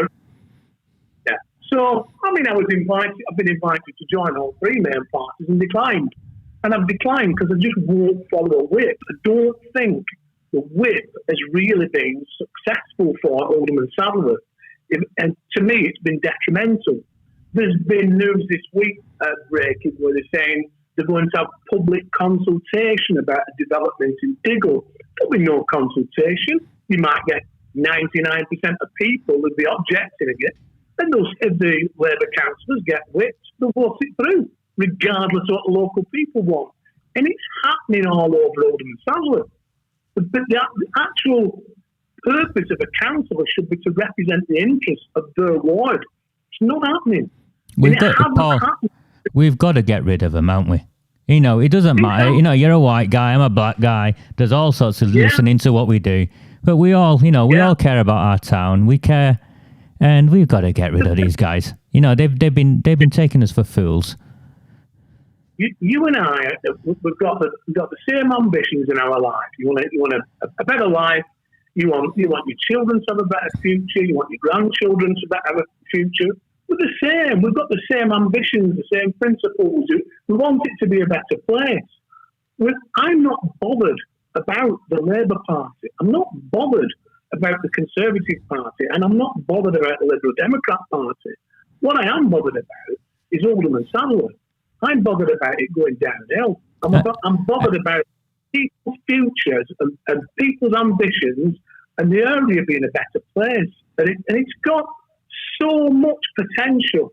Speaker 7: Yeah. So, I mean, I've been invited to join all three main parties and declined. And I've declined because I just won't follow a whip. I don't think the whip has really been successful for Alderman Sadler. And to me, it's been detrimental. There's been news this week breaking where they're saying they're going to have public consultation about a development in Diggle. There'll be no consultation. You might get 99% of people who'd be objecting again. And those, if the Labour councillors get whipped, they'll vote it through, regardless of what the local people want. And it's happening all over Alderman Sadler. But the actual purpose of a councillor should be to represent the interests of their ward. It's not happening.
Speaker 1: We've got to get rid of them, haven't we? You know, it doesn't matter. You know, you're a white guy, I'm a black guy. There's all sorts of listening to what we do. But we all, you know, we all care about our town. We care, and we've got to get rid of these guys. You know, they've been taking us for fools.
Speaker 7: You and I, we've got the same ambitions in our life. You want a better life. You want your children to have a better future. You want your grandchildren to have a future. We're the same. We've got the same ambitions, the same principles. We want it to be a better place. I'm not bothered about the Labour Party. I'm not bothered about the Conservative Party, and I'm not bothered about the Liberal Democrat Party. What I am bothered about is Alderman Sadler. I'm bothered about it going downhill. I'm bothered about people's futures and people's ambitions and the area being a better place. And it's got so much potential.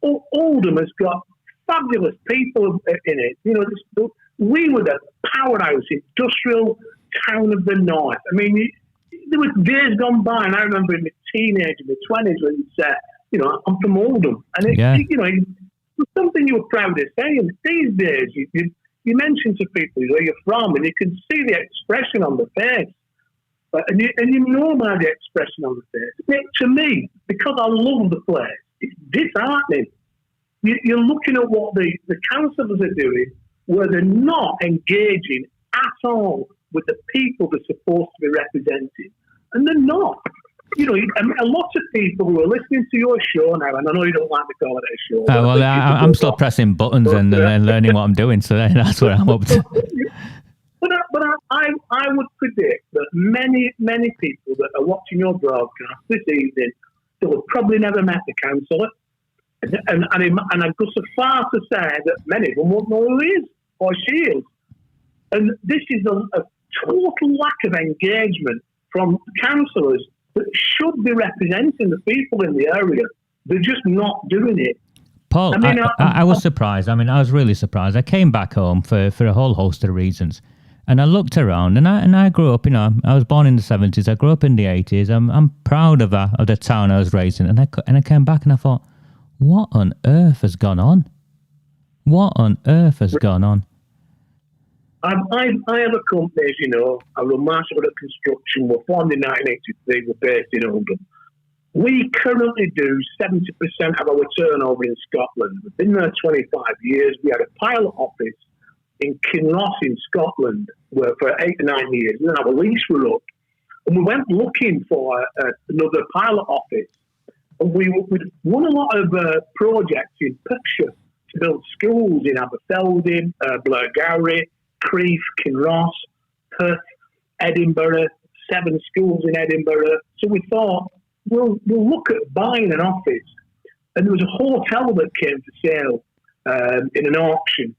Speaker 7: Oldham has got fabulous people in it. You know, we were the powerhouse industrial town of the north. I mean, there were days gone by, and I remember in my teenage, in my 20s, when you said, you know, I'm from Oldham. And, you know, it's something you were proud of saying. These days, you mention to people where you're from, and you can see the expression on the face. And you know by the expression on the face. To me, because I love the place, it's disheartening. You're looking at what the councillors are doing, where they're not engaging at all with the people they're supposed to be representing. And they're not. You know, a lot of people who are listening to your show now, and I know you don't like to call it a show.
Speaker 1: Well, I'm still pressing buttons and learning what I'm doing, so that's what I'm up to.
Speaker 7: But I would predict that many people that are watching your broadcast this evening that have probably never met the councillor, and I go so far to say that many of them won't know who he is or she is. And this is a total lack of engagement from councillors that should be representing the people in the area. They're just not doing it.
Speaker 1: Paul, I was surprised. I mean, I was really surprised. I came back home for a whole host of reasons. And I looked around, and I grew up, you know, I was born in the 70s. I grew up in the 80s. I'm proud of the town I was raised in. And I came back and I thought, what on earth has gone on? What on earth has gone on?
Speaker 7: I have a company, as you know. I run Marshall Construction. We're formed in 1983. We're based in Oldham. We currently do 70% of our turnover in Scotland. We've been there 25 years. We had a pilot office in Kinloss in Scotland where for 8 or 9 years. And then our lease were up. And we went looking for another pilot office. And we won a lot of projects in Perthshire to build schools in Aberfelding, Blairgowrie, Crieff, Kinross, Perth, Edinburgh, 7 schools in Edinburgh. So we thought, we'll look at buying an office and there was a hotel that came for sale in an auction,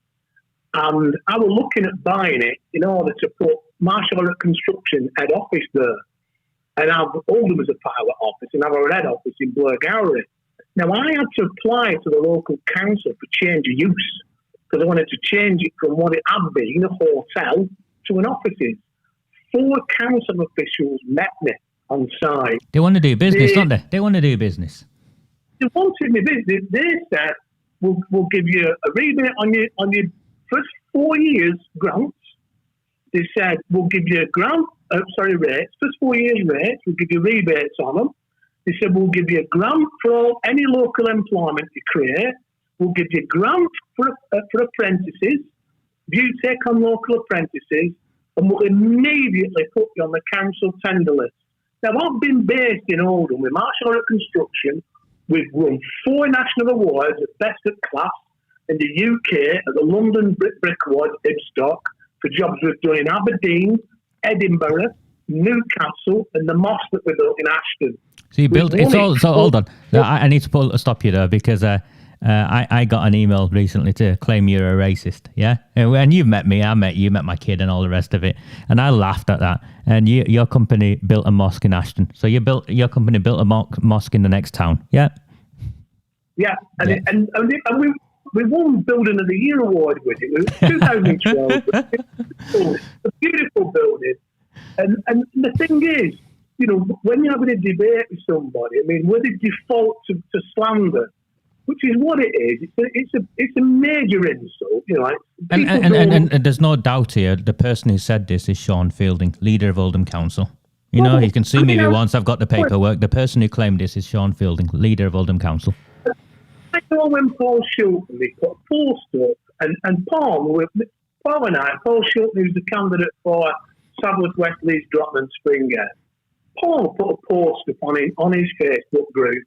Speaker 7: and I was looking at buying it in order to put Marshall Construction head office there, and have Oldham as a pilot office, and have our head office in Blairgowrie. Now, I had to apply to the local council for change of use, because I wanted to change it from what it had been, a hotel, to an offices. 4 council officials met me on site.
Speaker 1: They want to do business, don't they? They want to do business.
Speaker 7: They wanted me business. They said, we'll give you a rebate on your first 4 years grants. They said, we'll give you rates, first 4 years rates, we'll give you rebates on them. They said, we'll give you a grant for any local employment you create. We'll give you a grant for apprentices. If you take on local apprentices, and we'll immediately put you on the council tender list. Now, I've been based in Oldham with Marshall Construction. We've won 4 national awards at Best at Class in the UK at the London Brick Award, Ibstock, for jobs we've done in Aberdeen, Edinburgh, Newcastle, and the mosque that we built in Ashton.
Speaker 1: So you built it's all. So hold on, I need to stop you there because I got an email recently to claim you're a racist. Yeah, and you've met me, I met you, met my kid, and all the rest of it. And I laughed at that. And your company built a mosque in Ashton. So your company built a mosque in the next town. Yeah.
Speaker 7: Yeah, and we won Building of the Year award with it. It was 2012. A beautiful building. And the thing is, when you're having a debate with somebody, I mean, where they default to slander, which is what it is. It's a major insult,
Speaker 1: And there's no doubt here. The person who said this is Sean Fielding, leader of Oldham Council. He can sue me if he wants. I've got the paperwork. The person who claimed this is Sean Fielding, leader of Oldham Council.
Speaker 7: I know when Paul Shulton, they put a post up, and Paul and I, Paul Shulton, who's the candidate for South West Leeds, Drottman, Springate. Paul put a post up on his Facebook group,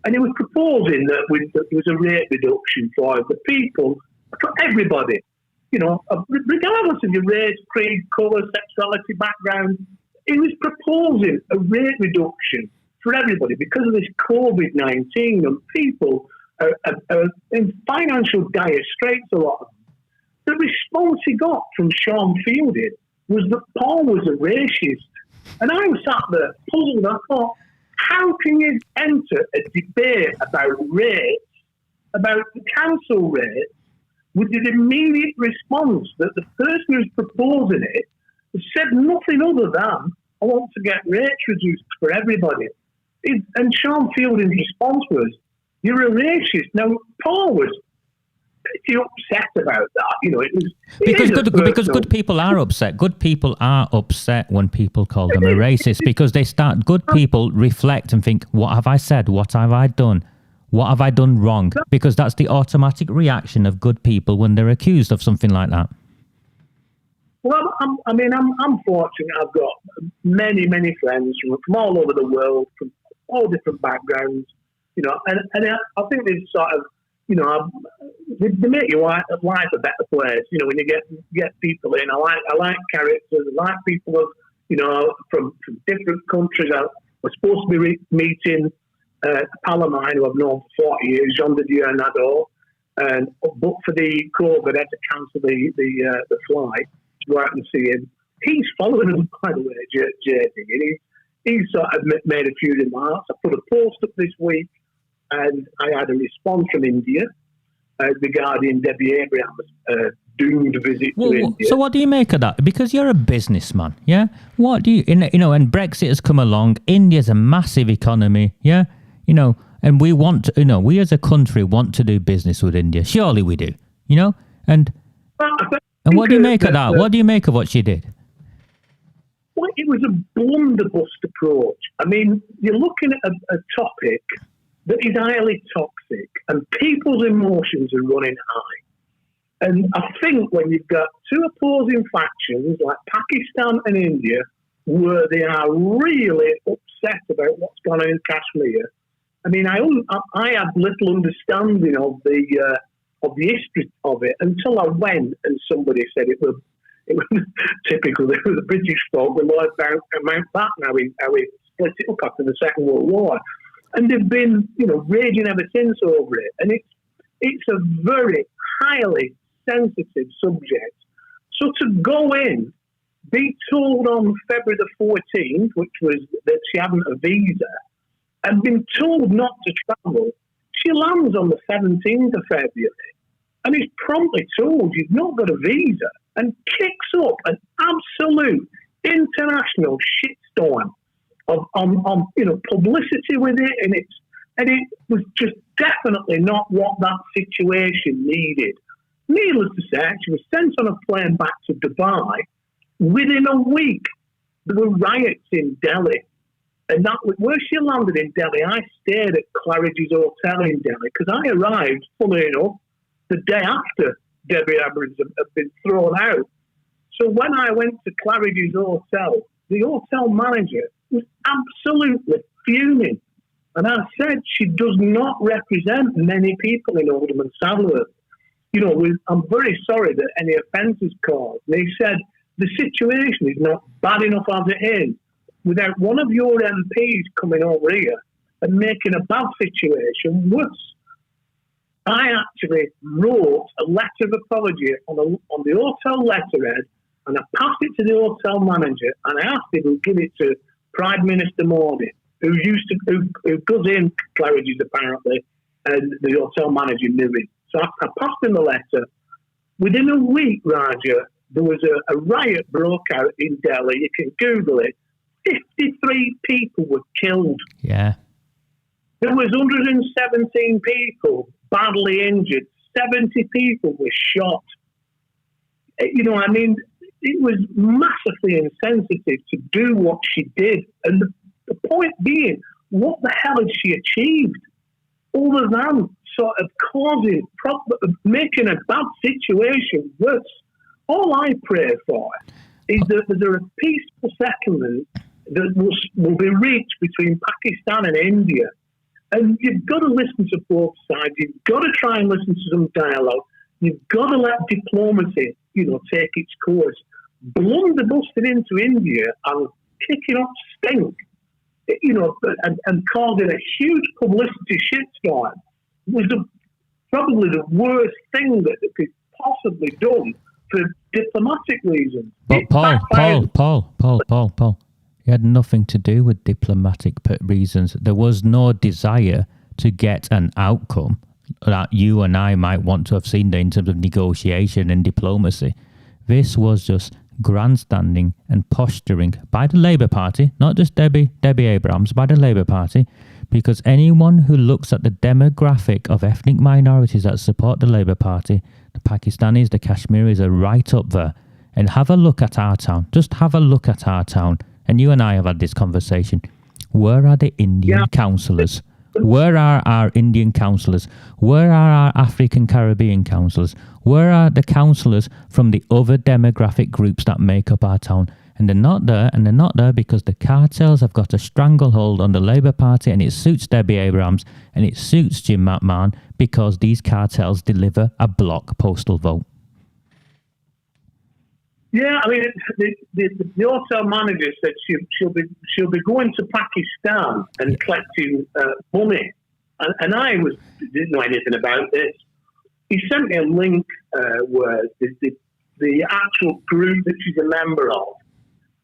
Speaker 7: and he was proposing that there was a rate reduction for the people, for everybody, regardless of your race, creed, colour, sexuality, background. He was proposing a rate reduction for everybody because of this COVID-19, and people are in financial dire straits, a lot of them. The response he got from Sean Fielding was that Paul was a racist. And I was sat there puzzled. I thought, how can you enter a debate about rates, about the council rates, with the immediate response that the person who's proposing it said nothing other than, I want to get rates reduced for everybody. And Sean Fielding's response was, you're a racist. Now, Paul was pretty upset about that.
Speaker 1: Because good people are upset. Good people are upset when people call them a racist because good people reflect and think, what have I said? What have I done? What have I done wrong? Because that's the automatic reaction of good people when they're accused of something like that.
Speaker 7: Well, I'm fortunate. I've got many, many friends from all over the world, from all different backgrounds, and I think there's sort of, they make your life a better place. When you get people in, I like characters. I like people from different countries. I was supposed to be meeting a pal of mine who I've known for 40 years, Jean de Dieu Nadeau, but for the COVID, I had to cancel the flight to go out and see him. He's following us, by the way, JD, and he's sort of made a few remarks. I put a post up this week, and I had a response from India regarding Debbie Abraham's doomed visit to India. So
Speaker 1: what do you make of that? Because you're a businessman, yeah? What do you, and Brexit has come along, India's a massive economy, yeah? And we want to, we as a country want to do business with India. Surely we do, And what do you make of that? What do you make of what she did?
Speaker 7: Well, it was a blunderbuss approach. I mean, you're looking at a topic that is highly toxic and people's emotions are running high. And I think when you've got two opposing factions like Pakistan and India, where they are really upset about what's going on in Kashmir, I mean, I had little understanding of the history of it until I went and somebody said it was typical. The British folk were like about Mountbatten, how we split it up after the Second World War. And they've been, raging ever since over it. And it's a very highly sensitive subject. So to go in, be told on February the 14th, which was that she hadn't a visa, and been told not to travel, she lands on the 17th of February and is promptly told you've not got a visa and kicks up an absolute international shitstorm on publicity with it, and it was just definitely not what that situation needed. Needless to say, she was sent on a plane back to Dubai. Within a week, there were riots in Delhi. And where she landed in Delhi, I stayed at Claridge's Hotel in Delhi because I arrived, funnily enough, the day after Debbie Abrams had been thrown out. So when I went to Claridge's Hotel, the hotel manager was absolutely fuming. And I said, she does not represent many people in Oldham and Saddleworth. I'm very sorry that any offence is caused. And he said, the situation is not bad enough as it is. Without one of your MPs coming over here and making a bad situation worse. I actually wrote a letter of apology on the hotel letterhead, and I passed it to the hotel manager, and I asked him to give it to Prime Minister Modi, who goes in Claridge's apparently, and the hotel manager knew it. So I passed him the letter. Within a week, Roger, there was a riot broke out in Delhi. You can Google it. 53 people were killed.
Speaker 1: Yeah.
Speaker 7: There was 117 people badly injured. 70 people were shot. It was massively insensitive to do what she did. And the point being, what the hell has she achieved? Other than sort of making a bad situation worse. All I pray for is that there a peaceful settlement that will be reached between Pakistan and India. And you've got to listen to both sides. You've got to try and listen to some dialogue. You've got to let diplomacy, take its course. Blunderbusting into India and kicking up stink, and causing a huge publicity shitstorm was probably the worst thing that could possibly done for diplomatic reasons.
Speaker 1: But Paul, it had nothing to do with diplomatic reasons. There was no desire to get an outcome that you and I might want to have seen in terms of negotiation and diplomacy. This was just grandstanding and posturing by the Labour Party, not just Debbie Abrams, by the Labour Party, because anyone who looks at the demographic of ethnic minorities that support the Labour Party, the Pakistanis, the Kashmiris are right up there. And have a look at our town. Just have a look at our town. And you and I have had this conversation. Where are the Indian councillors? Where are our Indian councillors? Where are our African Caribbean councillors? Where are the councillors from the other demographic groups that make up our town? And they're not there, because the cartels have got a stranglehold on the Labour Party, and it suits Debbie Abrams and it suits Jim McMahon, because these cartels deliver a block postal vote.
Speaker 7: Yeah, I mean, the hotel manager said she'll be going to Pakistan and collecting money, and I didn't know anything about this. He sent me a link where the actual group that she's a member of,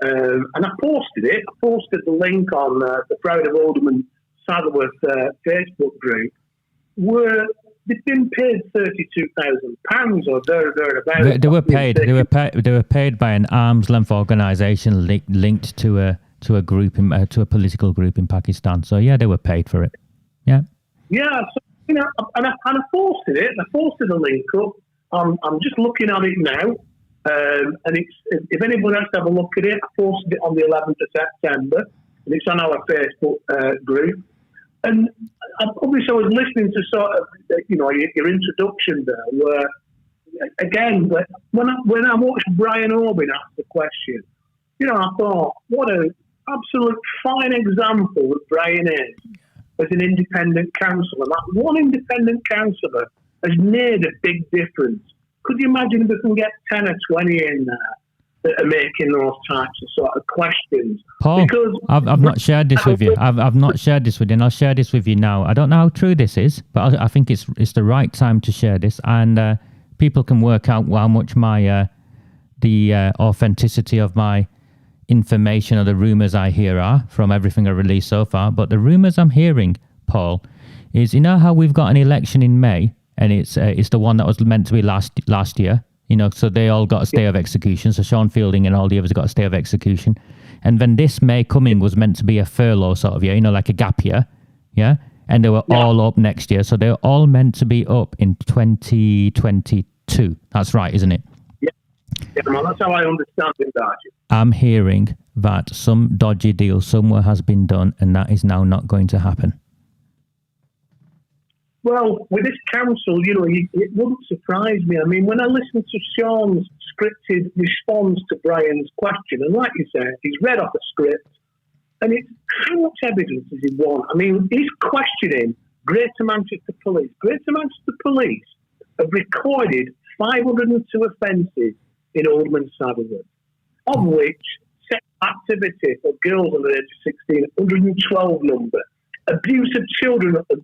Speaker 7: and I posted it. I posted the link on the Proud of Oldham and Saddleworth Facebook group, where they've been paid £32,000 or thereabouts. They were paid by an arm's length organisation linked to a group to a political group in Pakistan. So yeah, they were paid for it. Yeah. Yeah. So, and I posted it. I posted the link up. I'm just looking at it now, and it's if anybody wants to have a look at it, I posted it on the 11th of September, and it's on our Facebook group. And I was listening to sort of, your introduction there, where, again, when I watched Brian Orbin ask the question, I thought, what an absolute fine example that Brian is as an independent councillor. That one independent councillor has made a big difference. Could you imagine if we can get 10 or 20 in there? that are making those types of sort of questions.
Speaker 1: Paul,
Speaker 7: Because
Speaker 1: I've not shared this with you. I've not shared this with you, and I'll share this with you now. I don't know how true this is, but I think it's the right time to share this, and people can work out how much my the authenticity of my information or the rumours I hear are from everything I released so far. But the rumours I'm hearing, Paul, is, you know how we've got an election in May, and it's the one that was meant to be last year. You know, so they all got a stay of execution. So Sean Fielding and all the others got a stay of execution. And then this May coming was meant to be a furlough sort of year, you know, like a gap year. Yeah. And they were all up next year. So they're all meant to be up in 2022. That's right, isn't it?
Speaker 7: Yeah, well, that's how I understand it, Darcy.
Speaker 1: I'm hearing that some dodgy deal somewhere has been done, and that is now not going to happen.
Speaker 7: Well, with this council, you know, it wouldn't surprise me. I mean, when I listen to Sean's scripted response to Brian's question, and like you said, he's read off a script, and it's how much evidence does he want? I mean, he's questioning Greater Manchester Police. Greater Manchester Police have recorded 502 offences in Oldham Saddlewood, of which sexual activity for girls under the age of 16, 112 number. Abuse of children for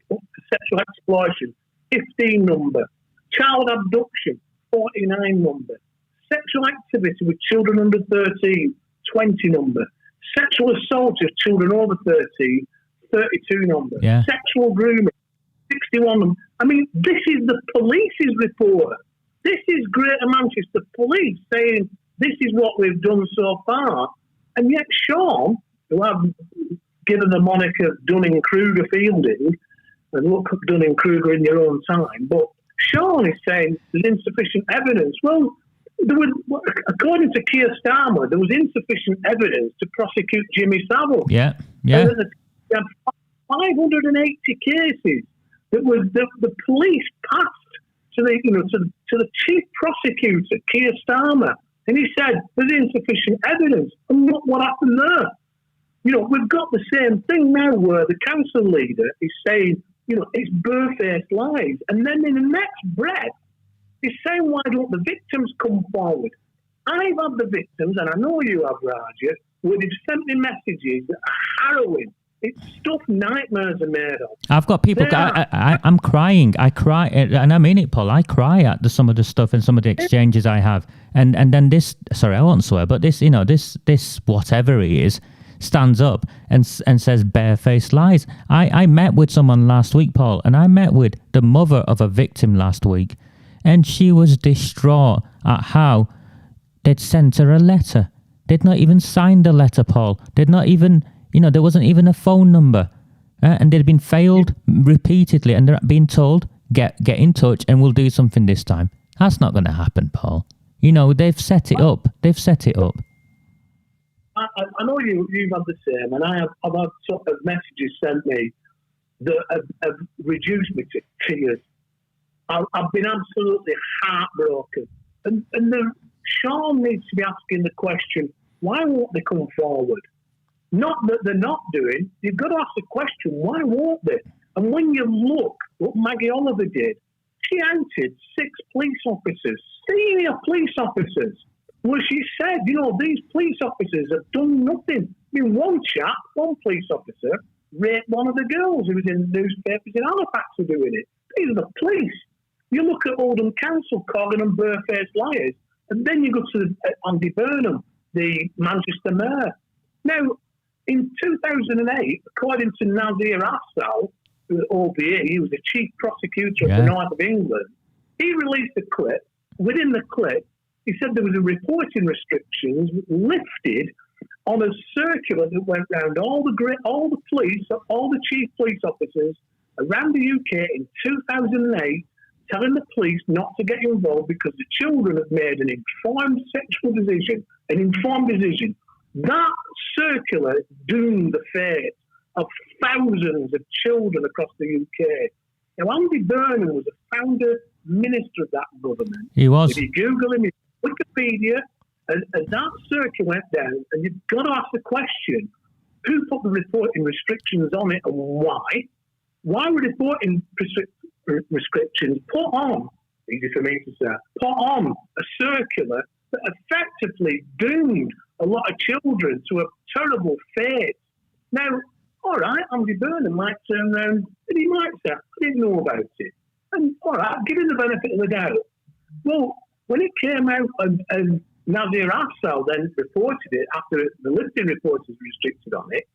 Speaker 7: sexual exploitation, 15 number. Child abduction, 49 number. Sexual activity with children under 13, 20 number. Sexual assault of children over 13, 32 number.
Speaker 1: Yeah.
Speaker 7: Sexual grooming, 61 number. I mean, this is the police's report. This is Greater Manchester Police saying this is what we've done so far. And yet Sean, who I've given the moniker Dunning-Kruger Fielding, and look up Dunning-Kruger in your own time, but Sean is saying there's insufficient evidence. Well, according to Keir Starmer, there was insufficient evidence to prosecute Jimmy Savile.
Speaker 1: Yeah.
Speaker 7: They had 580 cases that the police passed to the chief prosecutor, Keir Starmer, and he said there's insufficient evidence. And what happened there? You know, we've got the same thing now where the council leader is saying, you know, it's barefaced lies. And then in the next breath, he's saying, why don't the victims come forward? I've had the victims, and I know you have, Raja, where they've sent me messages that are harrowing. It's stuff nightmares are made of.
Speaker 1: I've got people, I'm crying. I cry, and I mean it, Paul. I cry at some of the stuff and some of the exchanges I have. And then this, sorry, I won't swear, but this, you know, this whatever he is, stands up and says barefaced lies. I met with someone last week, Paul, and I met with the mother of a victim last week, and she was distraught at how they'd sent her a letter. They'd not even signed the letter, Paul. They'd not even, you know, there wasn't even a phone number, and they'd been failed repeatedly, and they're being told, get in touch and we'll do something this time. That's not going to happen, Paul. You know, they've set it up.
Speaker 7: I know you've had the same, and I've had sort of messages sent me that have reduced me to tears. I've been absolutely heartbroken. And Sean needs to be asking the question, why won't they come forward? Not that they're not doing. You've got to ask the question, why won't they? And when you look what Maggie Oliver did, she outed 6 police officers, senior police officers, where she said, you know, these police officers have done nothing. I mean, one police officer raped one of the girls who was in the newspapers in Halifax for doing it. These are the police. You look at Oldham Council calling them barefaced liars, and then you go to Andy Burnham, the Manchester mayor. Now, in 2008, according to Nazir Afzal, albeit he was the chief prosecutor of the North of England, he released a clip. Within the clip, he said there was a reporting restrictions lifted on a circular that went round all the chief police officers around the UK in 2008, telling the police not to get involved because the children have made an informed sexual decision, That circular doomed the fate of thousands of children across the UK. Now, Andy Burnham was a founder minister of that government.
Speaker 1: He was.
Speaker 7: If you Google him, Wikipedia, as that circular went down, and you've got to ask the question, who put the reporting restrictions on it and why? Why were reporting restrictions put on, easy for me to say, put on a circular that effectively doomed a lot of children to a terrible fate. Now, all right, Andy Burnham might turn around and he might say, I didn't know about it. And all right, give him the benefit of the doubt. Well, when it came out and Nazir Afzal then reported it after the listing report is restricted on it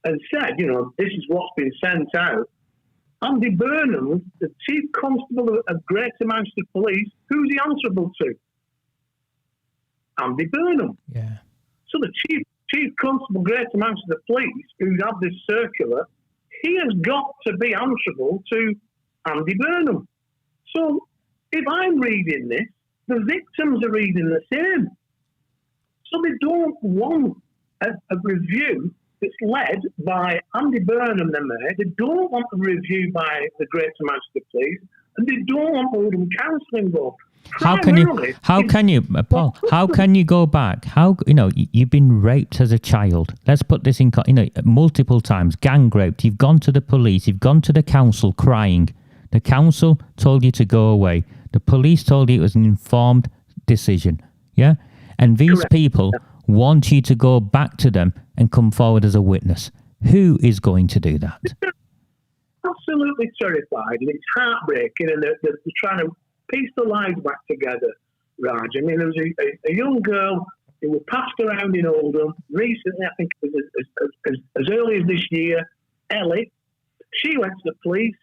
Speaker 7: and said, this is what's been sent out. Andy Burnham, the Chief Constable of Greater Manchester Police, who's he answerable to? Andy Burnham.
Speaker 1: Yeah.
Speaker 7: So the Chief Constable of Greater Manchester Police, who had this circular, he has got to be answerable to Andy Burnham. So if I'm reading this, the victims are reading the same. So they don't want a review that's led by Andy Burnham, the mayor. They don't want a review by the Greater Manchester Police, and they don't want Oldham Council involved.
Speaker 1: How can you, Paul? How can you go back? You've been raped as a child. Let's put this in, multiple times, gang raped. You've gone to the police. You've gone to the council crying. The council told you to go away. The police told you it was an informed decision. Yeah, and these people want you to go back to them and come forward as a witness. Who is going to do that?
Speaker 7: Absolutely terrified, and it's heartbreaking, and they're trying to piece the lives back together, Raj. I mean, there was a young girl who was passed around in Oldham recently, I think it was as early as this year, Ellie. She went to the police,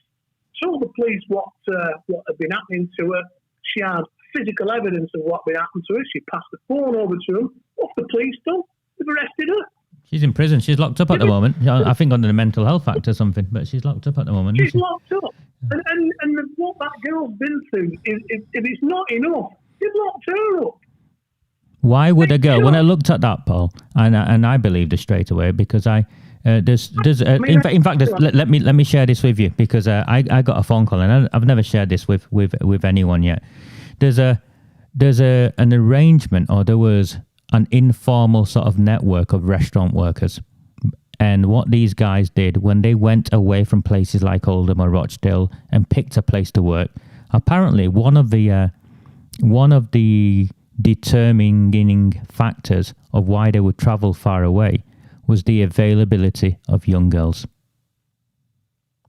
Speaker 7: told the police what had been happening to her. She had physical evidence of what had been happening to her. She passed the phone over to them. What the police done? They've arrested her.
Speaker 1: She's in prison. She's locked up at the moment. I think under the mental health act or something, but she's locked up at the moment.
Speaker 7: She's locked up. And what that girl's been through, if it's not enough, they've locked her up.
Speaker 1: Why would a girl, when I looked at that, Paul, and I believed her straight away, because in fact, let me share this with you, because I got a phone call, and I've never shared this with anyone yet. There's an arrangement, or there was an informal sort of network of restaurant workers. And what these guys did when they went away from places like Oldham or Rochdale and picked a place to work, apparently one of the determining factors of why they would travel far away was the availability of young girls.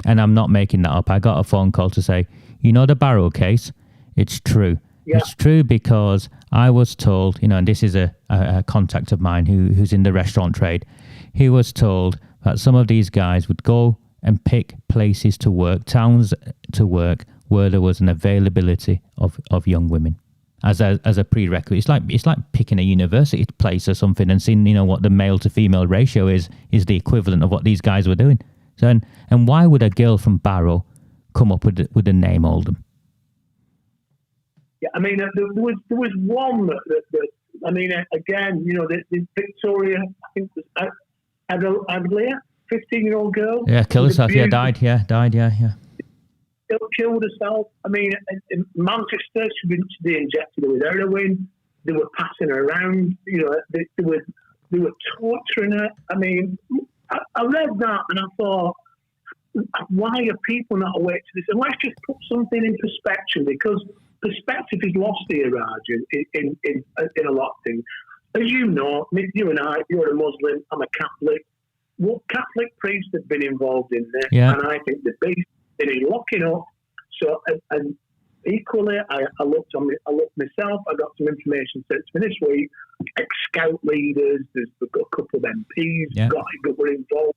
Speaker 1: And I'm not making that up. I got a phone call to say, the Barrow case, it's true. Yeah. It's true because I was told, and this is a contact of mine who's in the restaurant trade. He was told that some of these guys would go and pick places to work, towns to work, where there was an availability of young women as a prerequisite. It's like picking a university place or something and seeing, what the male to female ratio is the equivalent of what these guys were doing. So and why would a girl from Barrow come up with the name Oldham?
Speaker 7: Yeah, I mean, there was one that I mean, again, the Victoria, I think it was Adelaide, 15-year-old girl.
Speaker 1: Yeah, killed herself. Yeah, died. Yeah.
Speaker 7: Killed herself. I mean, in Manchester, they injected her with heroin. They were passing her around. They were torturing her. I mean, I read that and I thought, why are people not awake to this? And let's just put something in perspective, because perspective is lost here, Raj, in a lot of things. As you know, you and I, you're a Muslim, I'm a Catholic. What Catholic priests have been involved in this, and I think the base in locking up. So, and equally, I looked myself. I got some information sent to me this week. Ex-Scout leaders, we've got a couple of MPs were involved.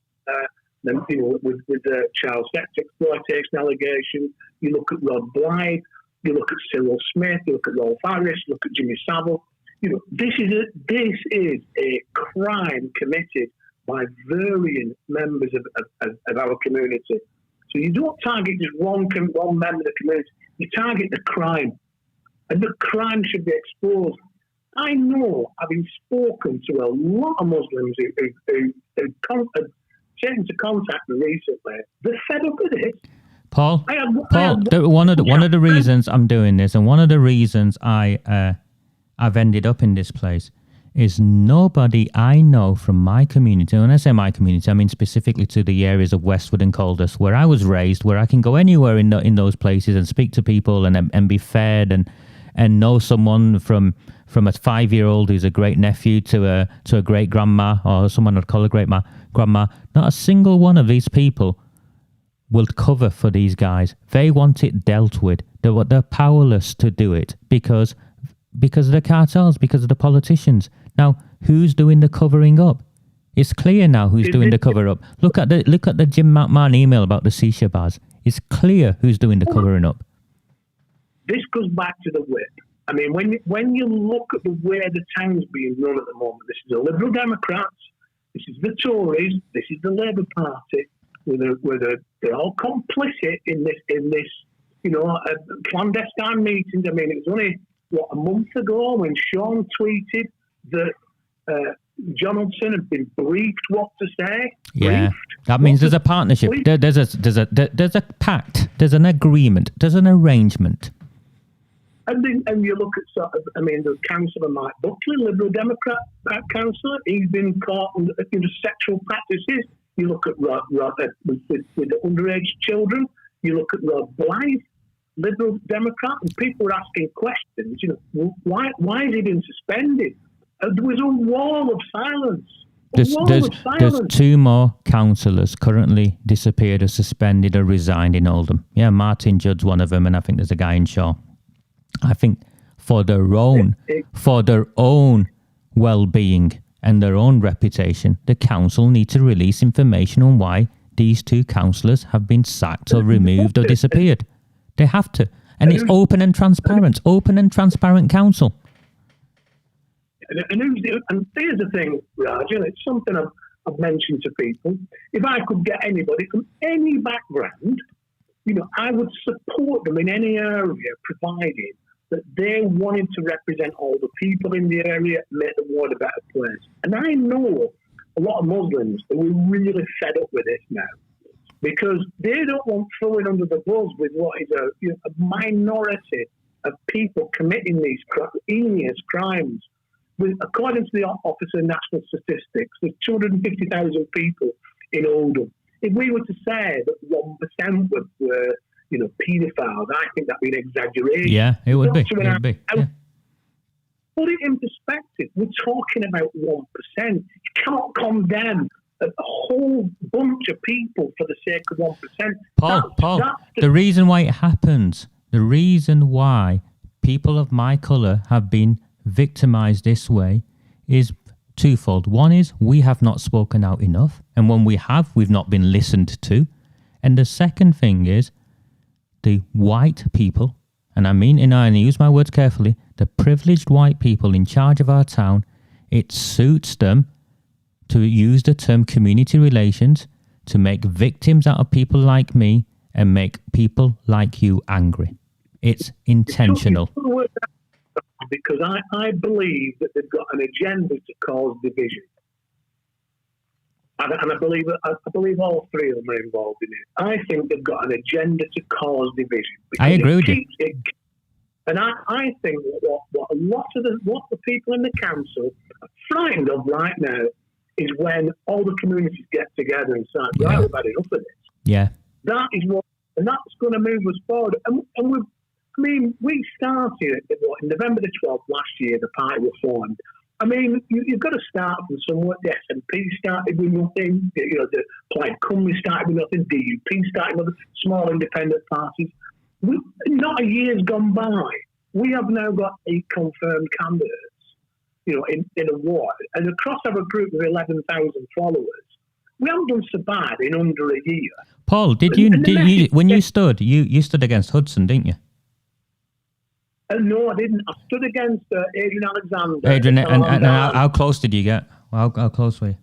Speaker 7: With the child sex exploitation allegations. You look at Rod Blythe. You look at Cyril Smith. You look at Rolf Harris. You look at Jimmy Savile. This is a crime committed by varying members of our community. So you don't target just one member of the community. You target the crime, and the crime should be exposed. I know, having spoken to a lot of Muslims who came into contact with me recently, they're fed up with it.
Speaker 1: Paul, one of the reasons I'm doing this, and one of the reasons I've ended up in this place, is nobody I know from my community. When I say my community, I mean specifically to the areas of Westwood and Caldas, where I was raised, where I can go anywhere in those places and speak to people and be fed and know someone from a 5-year-old who's a great nephew to a great grandma, or someone I'd call a great grandma. Not a single one of these people will cover for these guys. They want it dealt with. They're powerless to do it because of the cartels, because of the politicians. Now, who's doing the covering up? It's clear now who's doing the cover up. Look at the Jim McMahon email about the shisha bars. It's clear who's doing the covering up.
Speaker 7: This goes back to the whip. I mean, when you look at the way the town's being run at the moment, this is the Liberal Democrats, this is the Tories, this is the Labour Party, they're all complicit in this, clandestine meetings. I mean, it was only a month ago when Sean tweeted that Johnson had been briefed what to say.
Speaker 1: Yeah, that means there's a partnership. There's a pact. There's an agreement. There's an arrangement.
Speaker 7: And you look at the Councillor Mike Buckley, Liberal Democrat councillor, he's been caught in sexual practices. You look at Rod with the underage children. You look at Rod Blythe, Liberal Democrat, and people are asking questions. Why has he been suspended? There was a wall of silence. There's 2 more councillors currently disappeared or suspended or resigned in Oldham. Yeah, Martin Judd's one of them, and I think there's a guy in Shaw. I think for their own well-being and their own reputation, the council need to release information on why these 2 councillors have been sacked or removed or disappeared. They have to. And it's open and transparent council. And here's the thing, Raj, and it's something I've mentioned to people. If I could get anybody from any background, I would support them in any area, provided that they wanted to represent all the people in the area and make the world a better place. And I know a lot of Muslims who are really fed up with this now, because they don't want throwing under the bus with what is a minority of people committing these heinous crimes. According to the Office of National Statistics, there's 250,000 people in Oldham. If we were to say that 1% were paedophiles, I think that'd be an exaggeration.
Speaker 1: Yeah, it would be. Yeah.
Speaker 7: Put it in perspective. We're talking about 1%. You cannot condemn a whole bunch of people for the sake of 1%.
Speaker 1: Paul, the reason why it happens, the reason why people of my colour have been victimised this way is twofold. One is we have not spoken out enough, and when we have, we've not been listened to. And the second thing is the white people, and I use my words carefully, the privileged white people in charge of our town, it suits them to use the term community relations to make victims out of people like me and make people like you angry. It's intentional.
Speaker 7: Because I believe that they've got an agenda to cause division. And I believe all 3 of them are involved in it. I think they've got an agenda to cause division.
Speaker 1: I agree with you.
Speaker 7: And I think what a lot of the people in the council are frightened of right now is when all the communities get together and say, right, we've had enough of this.
Speaker 1: Yeah.
Speaker 7: That is and that's going to move us forward. And we started in November the 12th last year, the party was formed. I mean, you've got to start from somewhere. The SNP started with nothing. The Plaid Cymru started with nothing. DUP started with small independent parties. Not a year's gone by. We have now got 8 confirmed candidates, in a ward. And across our group of 11,000 followers, we haven't done so bad in under a year.
Speaker 1: Paul, when you stood, you stood against Hudson, didn't you?
Speaker 7: No, I didn't. I stood against Adrian Alexander.
Speaker 1: Adrian, and how close did you get? How close were you?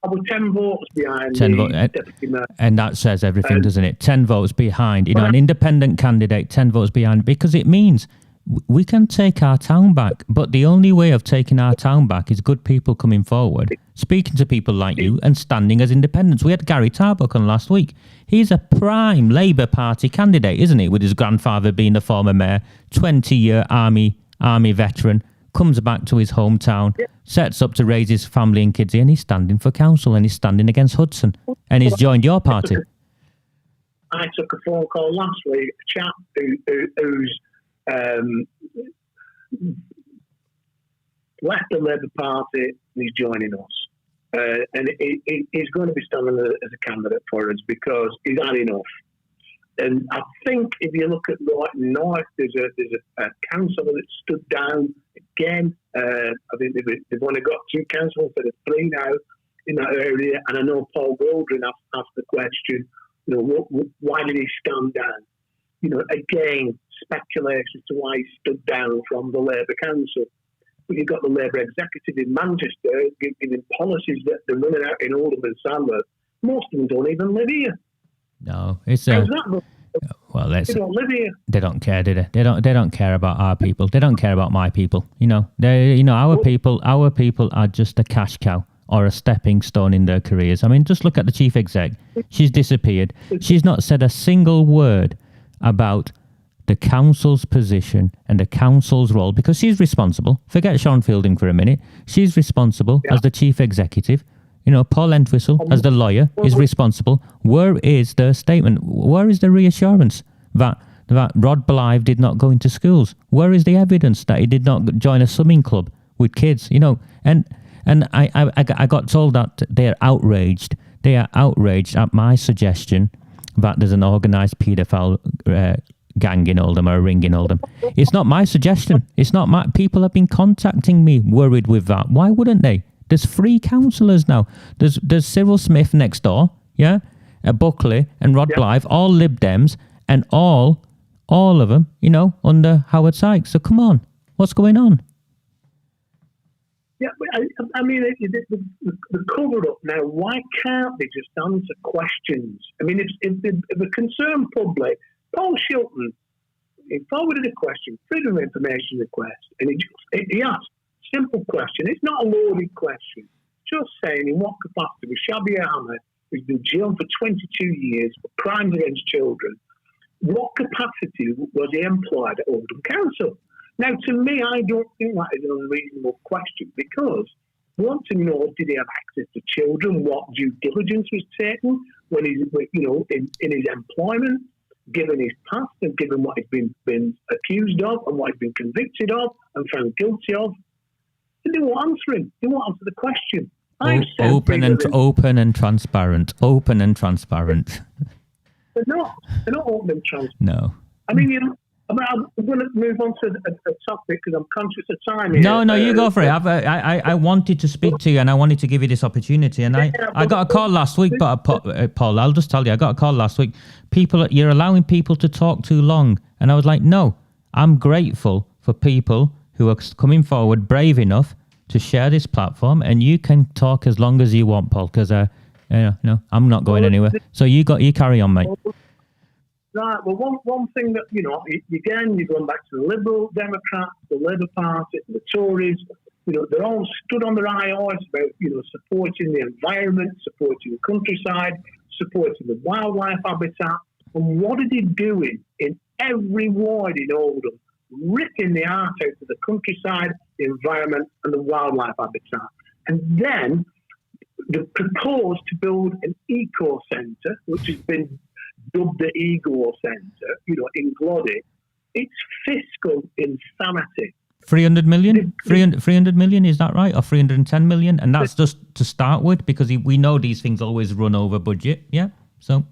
Speaker 7: I was 10 votes behind
Speaker 1: 10
Speaker 7: the deputy mayor.
Speaker 1: And that says everything, doesn't it? 10 votes behind. An independent candidate, 10 votes behind, because it means we can take our town back. But the only way of taking our town back is good people coming forward, speaking to people like you and standing as independents. We had Gary Tarbuck on last week. He's a prime Labour Party candidate, isn't he? With his grandfather being the former mayor, 20-year army veteran, comes back to his hometown, sets up to raise his family and kids here, and he's standing for council, and he's standing against Hudson, and he's joined your party.
Speaker 7: I took a phone call last week, a chap who's left the Labour Party and he's joining us. And he's going to be standing as a candidate for us because he's had enough. And I think if you look at Norton North, there's a councillor that stood down again. I think they've only got 2 councillors instead of 3 now in that area. And I know Paul Goldring asked the question, why did he stand down? Again, speculation as to why he stood down from the Labour Council. But you've got the Labour executive in Manchester giving policies that they're running out in Oldham and Sandhurst. Most of them don't even live here.
Speaker 1: No, it's
Speaker 7: How's that?
Speaker 1: well,
Speaker 7: They don't live here.
Speaker 1: They don't care, do they? They don't care about our people. They don't care about my people. Our people are just a cash cow or a stepping stone in their careers. I mean, just look at the chief exec. She's disappeared. She's not said a single word about the council's position and the council's role because she's responsible. Forget Sean Fielding for a minute. She's responsible as the chief executive. Paul Entwistle, as the lawyer, is responsible. Where is the statement? Where is the reassurance that Rod Blythe did not go into schools? Where is the evidence that he did not join a swimming club with kids? And I got told that they're outraged. They are outraged at my suggestion that there's an organised paedophile gang in Oldham or a ring in Oldham. It's not my suggestion. It's not my... People have been contacting me worried with that. Why wouldn't they? There's 3 councillors now. There's Cyril Smith next door, yeah? Buckley and Rod Blythe, all Lib Dems, and all of them, under Howard Sykes. So come on, what's going on?
Speaker 7: Yeah, I mean, the cover-up now, why can't they just answer questions? I mean, if the concerned public, Paul Shilton, he forwarded a question, freedom of information request, and he asked, simple question. It's not a loaded question. Just saying, in what capacity was Shabir Ahmed, who's been jailed for 22 years for crimes against children, what capacity was he employed at Oldham Council? Now, to me, I don't think that is an unreasonable question because we want to know, did he have access to children? What due diligence was taken when he's, in his employment, given his past and given what he's been accused of and what he's been convicted of and found guilty of? They won't answer him. They won't answer the question.
Speaker 1: Open and transparent. Open and transparent.
Speaker 7: They're not open and transparent.
Speaker 1: No.
Speaker 7: I mean, I'm going to move on to a topic because I'm conscious of time here.
Speaker 1: No, you go for it. I wanted to speak to you and I wanted to give you this opportunity. And I got a call last week, but Paul, I'll just tell you, I got a call last week. You're allowing people to talk too long. And I was like, no, I'm grateful for people who are coming forward brave enough to share this platform, and you can talk as long as you want, Paul, because I'm not going anywhere. So you carry on, mate.
Speaker 7: Right. Well, one thing that again, you're going back to the Liberal Democrats, the Labour Party, the Tories. They're all stood on their high horse about supporting the environment, supporting the countryside, supporting the wildlife habitat. And what are they doing in every ward in Oldham? Ripping the art out of the countryside, the environment, and the wildlife habitat. And then they proposed to build an eco centre, which has been dubbed the Ego Centre, in Gloddy. It's fiscal insanity.
Speaker 1: 300 million? 300 million, is that right? Or 310 million? And that's just to start with, because we know these things always run over budget, yeah? So...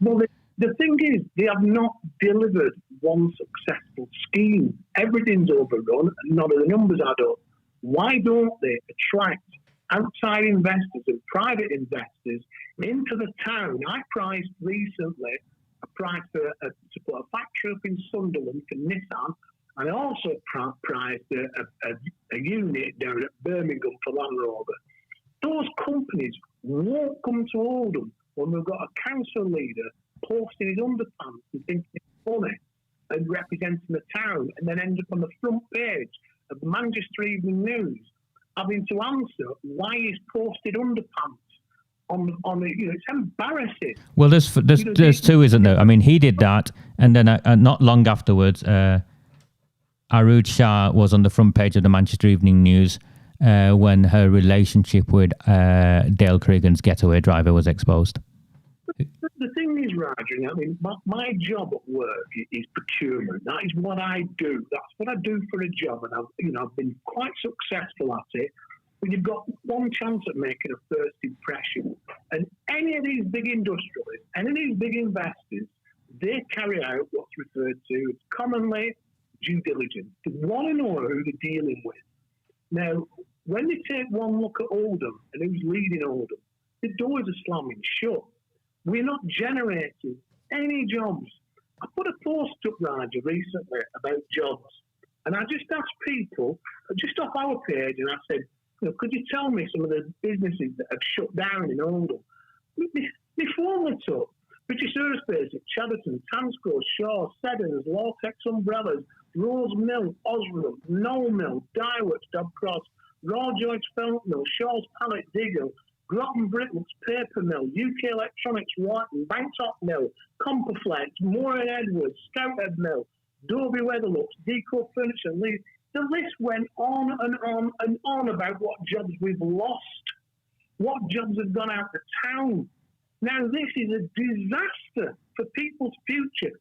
Speaker 7: Well, the thing is, they have not delivered one successful scheme. Everything's overrun and none of the numbers add up. Why don't they attract outside investors and private investors into the town? I priced recently to put a factory up in Sunderland for Nissan, and I also priced a unit down at Birmingham for Land Rover. Those companies won't come to Oldham when we've got a council leader posting his underpants and thinking it's funny and representing the town, and then ends up on the front page of the Manchester Evening News having to answer why he's posted underpants on the it's embarrassing.
Speaker 1: Well, there's two, isn't there? I mean, he did that, and then not long afterwards, Arooj Shah was on the front page of the Manchester Evening News when her relationship with Dale Cregan's getaway driver was exposed.
Speaker 7: The thing is, is, Roger, I mean, my job at work is procurement. That is what I do. That's what I do for a job, and I've been quite successful at it. But you've got one chance at making a first impression, and any of these big industrialists, any of these big investors, they carry out what's referred to as commonly due diligence. They want to know who they're dealing with. Now, when they take one look at Oldham and who's leading Oldham, the doors are slamming shut. We're not generating any jobs. I put a post up, Roger, recently about jobs, and I just asked people, just off our page, and I said, could you tell me some of the businesses that have shut down in Oldham? My phone lit up. British Aerospace at Chadderton, Tansco, Shaw, Seddons, Lawtex Umbrellas, Rose Mill, Osram, Knoll Mill, Dyeworks, Dobcross, Raw Joints Felt Mill, Shaw's Pallet Digger, Groton Brickworks Paper Mill, UK Electronics Whiten, Banktop Mill, Comperflex, Moore and Edwards, Stouthead Mill, Dobie Weatherlux, Deco Furniture and Leeds. The list went on and on and on about what jobs we've lost, what jobs have gone out of town. Now, this is a disaster for people's future.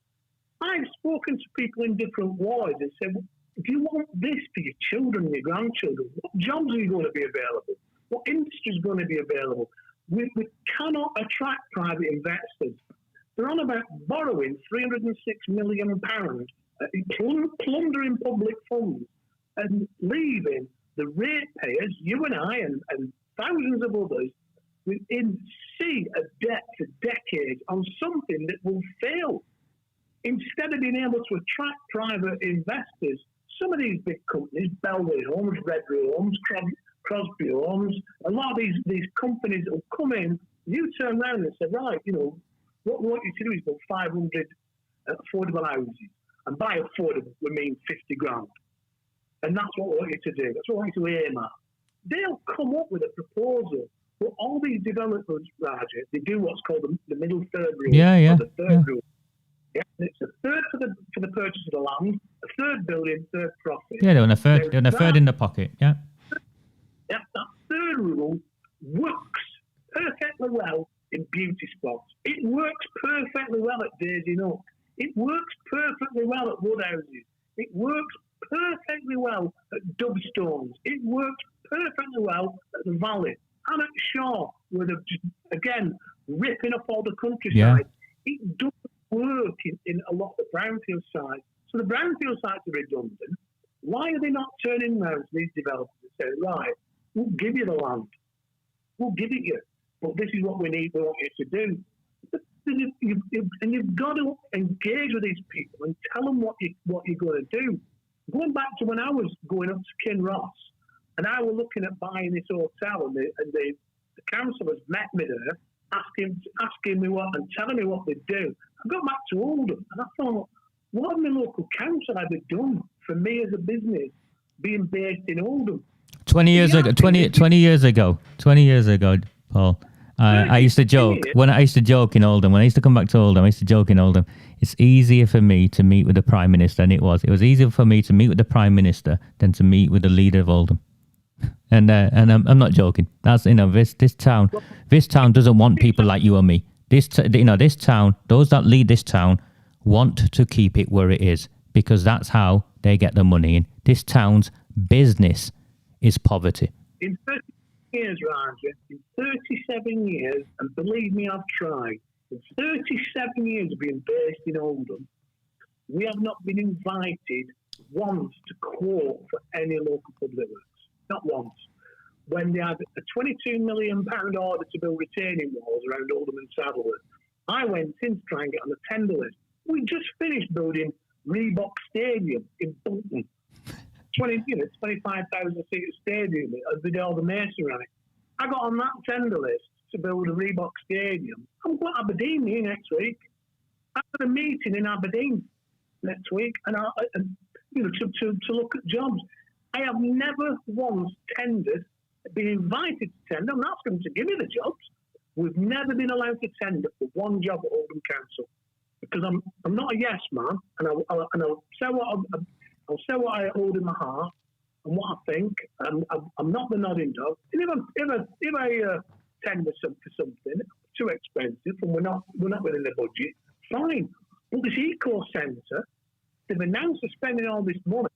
Speaker 7: I've spoken to people in different wards and said, well, if you want this for your children and your grandchildren, what jobs are you going to be available? What industry is going to be available? We cannot attract private investors. They're on about borrowing £306 million, plundering public funds, and leaving the ratepayers, you and I and thousands of others, in sea of debt for decades on something that will fail. Instead of being able to attract private investors, some of these big companies, Bellway Homes, Redrow Homes, Crosby Homes, a lot of these companies will come in, you turn around and say, right, what we want you to do is build 500 affordable houses. And by affordable, we mean 50 grand. And that's what we want you to do. That's what we want you to aim at. They'll come up with a proposal. But all these developers, Roger, they do what's called the middle third rule.
Speaker 1: Yeah.
Speaker 7: Or the third rule. Yeah, it's a third for the purchase of the land, a third building, third profit.
Speaker 1: Yeah, they're on a third in the pocket. Yeah.
Speaker 7: Yeah, that third rule works perfectly well in beauty spots. It works perfectly well at Daisy Nook. It works perfectly well at Woodhouses. It works perfectly well at Dovestones. It works perfectly well at the Valley and at Shaw, where they're just, again, ripping up all the countryside.
Speaker 1: Yeah.
Speaker 7: It doesn't work in a lot of the brownfield sites. So the brownfield sites are redundant. Why are they not turning around to these developers and saying, right, we'll give you the land. We'll give it you. But this is what we want you to do. And you've got to engage with these people and tell them what you're going to do. Going back to when I was going up to Kinross, and I was looking at buying this hotel, and the councillors met me there, asking me what and telling me what they'd do. I got back to Oldham, and I thought, what have my local council ever done for me as a business being based in Oldham?
Speaker 1: 20 years ago, Paul. I used to joke when I used to joke in Oldham. When I used to come back to Oldham, I used to joke in Oldham. It's easier for me to meet with the Prime Minister, and it was easier for me to meet with the Prime Minister than to meet with the leader of Oldham. And I'm not joking. That's this town doesn't want people like you or me. This town, those that lead this town, want to keep it where it is because that's how they get the money in. This town's business is poverty.
Speaker 7: In 30 years, Roger, in 37 years, and believe me, I've tried, in 37 years of being based in Oldham, we have not been invited once to quote for any local public works. Not once. When they had a £22 million order to build retaining walls around Oldham and Saddleworth, I went in to try and get on the tender list. We just finished building Reebok Stadium in Bolton. 25,000 seat stadium with all the masonry on it. I got on that tender list to build a Reebok Stadium. I'm going to Aberdeen here next week. I've got a meeting in Aberdeen next week, and to look at jobs. I have never once tendered, been invited to tender. I'm asking them to give me the jobs. We've never been allowed to tender for one job at Oldham Council because I'm not a yes man, and I'll say what I hold in my heart and what I think. I'm not the nodding dog. And if tender for something too expensive and we're not within the budget, fine. But this eco centre, they've announced they're spending all this money.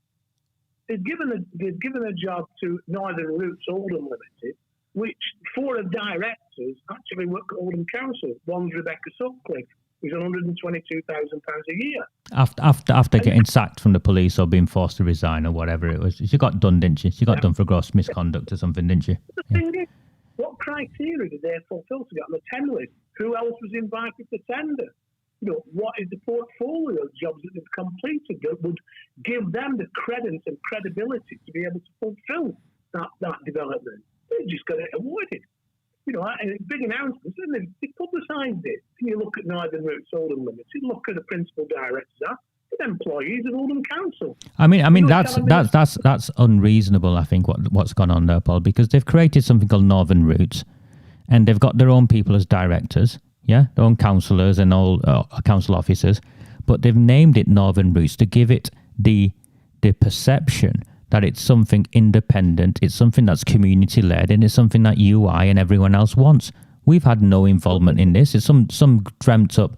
Speaker 7: They've given a job to Northern Roots Oldham Limited, which 4 of directors actually work at Oldham Council. One's Rebecca Sutcliffe, who's on £122,000 a year.
Speaker 1: After getting sacked from the police or being forced to resign or whatever it was, she got done, didn't she? She got done for gross misconduct or something, didn't she?
Speaker 7: The thing is, what criteria did they fulfil to get on the tender list? Who else was invited to tender? What is the portfolio of jobs that they've completed that would give them the credence and credibility to be able to fulfil that development? They just got it awarded. And big announcements, and they publicised it. Can you look at Northern Roots Oldham Limited? Look at the principal directors. They're employees of Oldham Council.
Speaker 1: I mean that's unreasonable. I think what's gone on there, Paul, because they've created something called Northern Roots, and they've got their own people as directors. Yeah, their own councillors and all council officers, but they've named it Northern Roots to give it the perception that it's something independent, it's something that's community-led, and it's something that you, I, and everyone else wants. We've had no involvement in this. It's some dreamt-up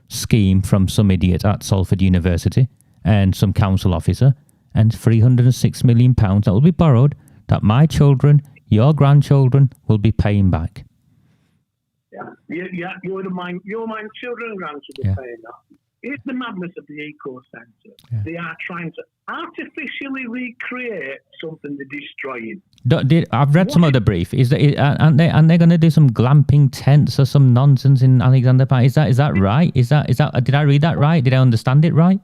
Speaker 1: scheme from some idiot at Salford University and some council officer, and £306 million that will be borrowed that my children, your grandchildren, will be paying back.
Speaker 7: Yeah, your children and grandchildren paying that. It's the madness of the eco centre. Yeah. They are trying to artificially recreate something they're destroying.
Speaker 1: I've read some of the brief. Aren't they going to do some glamping tents or some nonsense in Alexander Park? Is that right? Is that? Did I read that right? Did I understand it right?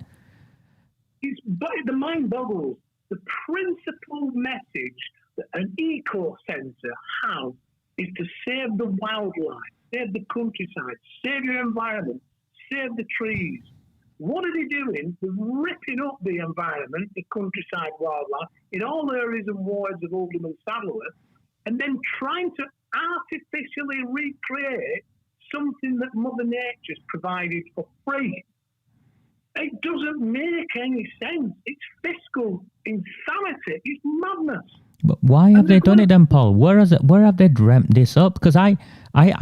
Speaker 7: The mind boggles. The principal message that an eco centre has is to save the wildlife, save the countryside, save your environment, save the trees. What are they doing? They're ripping up the environment, the countryside, wildlife, in all areas and wards of Oldham and Saddleworth, and then trying to artificially recreate something that Mother Nature's provided for free. It doesn't make any sense. It's fiscal insanity. It's madness.
Speaker 1: But why have they done it then, Paul? Where have they dreamt this up? Because I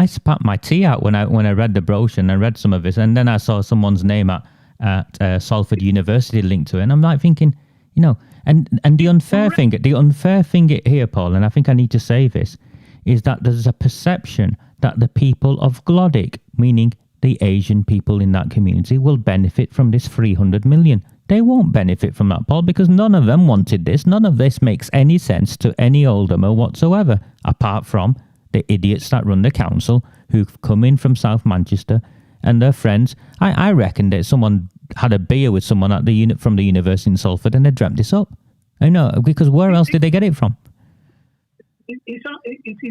Speaker 1: spat my tea out when I read the brochure and I read some of this, and then I saw someone's name at Salford University linked to it, and I'm like thinking, and the unfair thing here, Paul, and I think I need to say this, is that there's a perception that the people of Glodick, meaning the Asian people in that community, will benefit from this 300 million. They won't benefit from that, Paul, because none of them wanted this. None of this makes any sense to any Oldhamer whatsoever, apart from the idiots that run the council who've come in from South Manchester and their friends. I reckon that someone had a beer with someone from the university in Salford and they dreamt this up. I know, because where else did they get it from?
Speaker 7: It is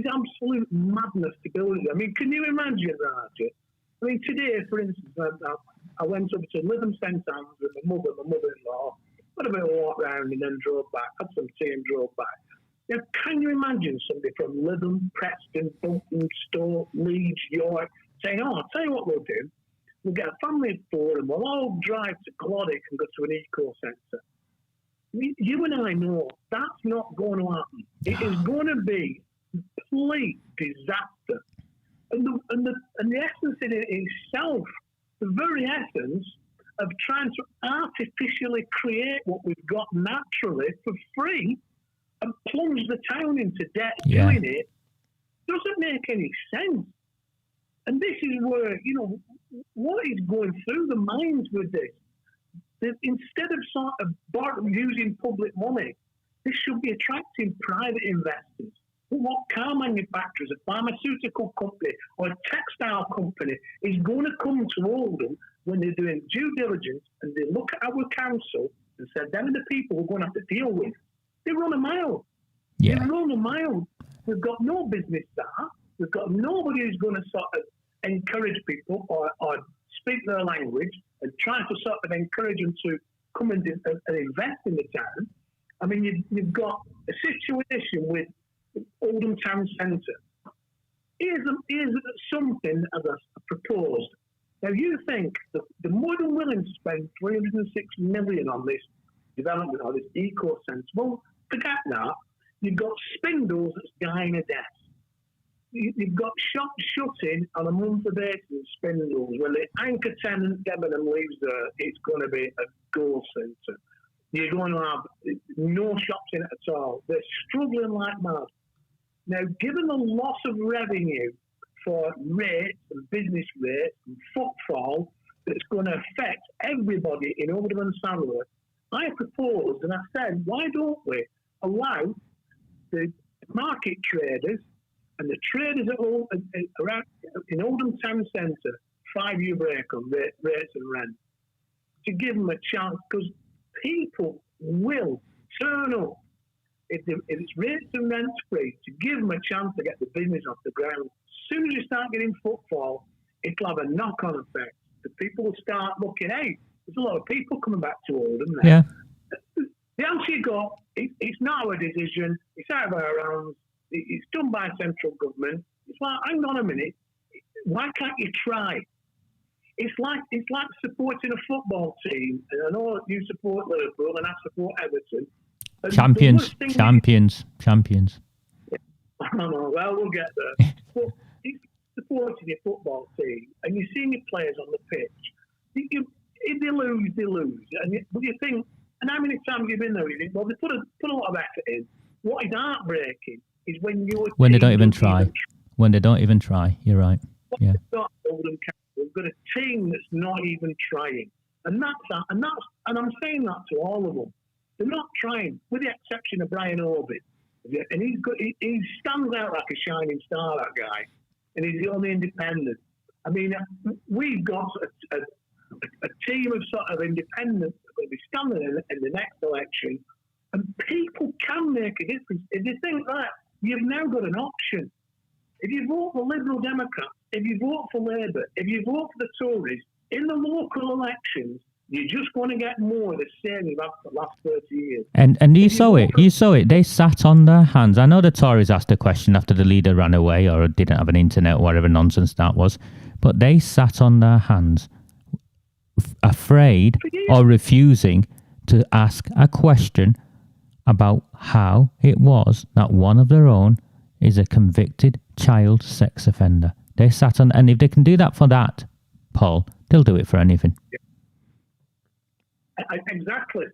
Speaker 7: absolute madness to build it. I mean, can you imagine, Roger? I mean, today, for instance, I went up to Lytham St Anne's with my mother-in-law, had a bit of a walk round and then drove back, had some tea and drove back. Now, can you imagine somebody from Lytham, Preston, Bolton, Stoke, Leeds, York, saying, I'll tell you what we'll do. We'll get a family of 4 and we'll all drive to Glodick and go to an eco centre. You and I know that's not going to happen. It is going to be a complete disaster. And the essence in it itself, the very essence of trying to artificially create what we've got naturally for free and plunge the town into debt doing it, doesn't make any sense. And this is where, what is going through the minds with this? That instead of sort of using public money, this should be attracting private investors. What car manufacturers, a pharmaceutical company or a textile company is going to come to Oldham when they're doing due diligence and they look at our council and say, them are the people we're going to have to deal with. They run a mile.
Speaker 1: Yeah.
Speaker 7: They run a mile. We've got no business there. We've got nobody who's going to sort of encourage people or speak their language and try to sort of encourage them to come and invest in the town. I mean, you've got a situation with Oldham Town Centre. Here's something as I proposed. Now, you think that they're more than willing to spend 306 million on this development or this eco centre. Well, forget that. You've got Spindles that's dying a death. you've got shops shutting on a monthly basis in Spindles. When the anchor tenant Debenham leaves there, it's going to be a ghost centre. You're going to have no shops in it at all. They're struggling like mad. Now, given the loss of revenue for rates and business rates and footfall that's going to affect everybody in Oldham and Sandler, I proposed and I said, why don't we allow the market traders and the traders around in Oldham Town Centre 5-year break on rates and rent to give them a chance, because people will turn up if it's rates and rent free, to give them a chance to get the business off the ground. As soon as you start getting footfall, it'll have a knock-on effect. The people will start looking, hey, there's a lot of people coming back to Oldham now.
Speaker 1: Yeah.
Speaker 7: The answer you got, it's not our decision, it's out of our hands, it's done by central government. It's like, hang on a minute, why can't you try? It's like supporting a football team, and I know you support Liverpool and I support Everton. And
Speaker 1: Champions.
Speaker 7: I know, well, we'll get there. But it's supporting your football team, and you're seeing your players on the pitch. If they lose, they lose. But you think, and how many times you've been there, you think, well, they put a lot of effort in. What is heartbreaking is when
Speaker 1: they don't even try. When they don't even try, you're right. Yeah.
Speaker 7: We've got a team that's not even trying, and I'm saying that to all of them. They're not trying, with the exception of Brian Orbit, and he stands out like a shining star, that guy, and he's the only independent. I mean, we've got a team of sort of independents that will be standing in the next election, and people can make a difference. If you think that, you've now got an option. If you vote for Liberal Democrats, if you vote for Labour, if you vote for the Tories, in the local elections, you're just going to get more of the same you've had for the last 30 years.
Speaker 1: And you saw it. They sat on their hands. I know the Tories asked a question after the leader ran away or didn't have an internet or whatever nonsense that was, but they sat on their hands, afraid or refusing to ask a question about how it was that one of their own is a convicted child sex offender. They sat on, and if they can do that for that, Paul, they'll do it for anything.
Speaker 7: Exactly.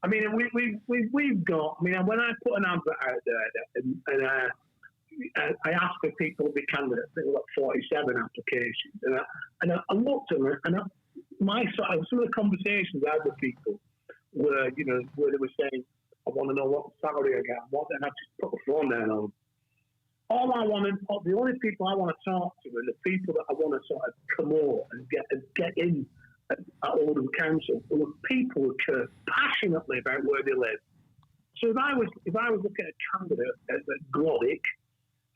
Speaker 7: I mean, we've got. I mean, when I put an advert out there, and I asked for people to be candidates, I think we've got 47 applications, and I looked at them, and some of the conversations I had with people were, where they were saying, I want to know what salary I get, and I just put the phone down on them. The only people I want to talk to are the people that I want to sort of promote and get in at Oldham Council, who are people who care passionately about where they live. So if I was looking at a candidate at Glodick,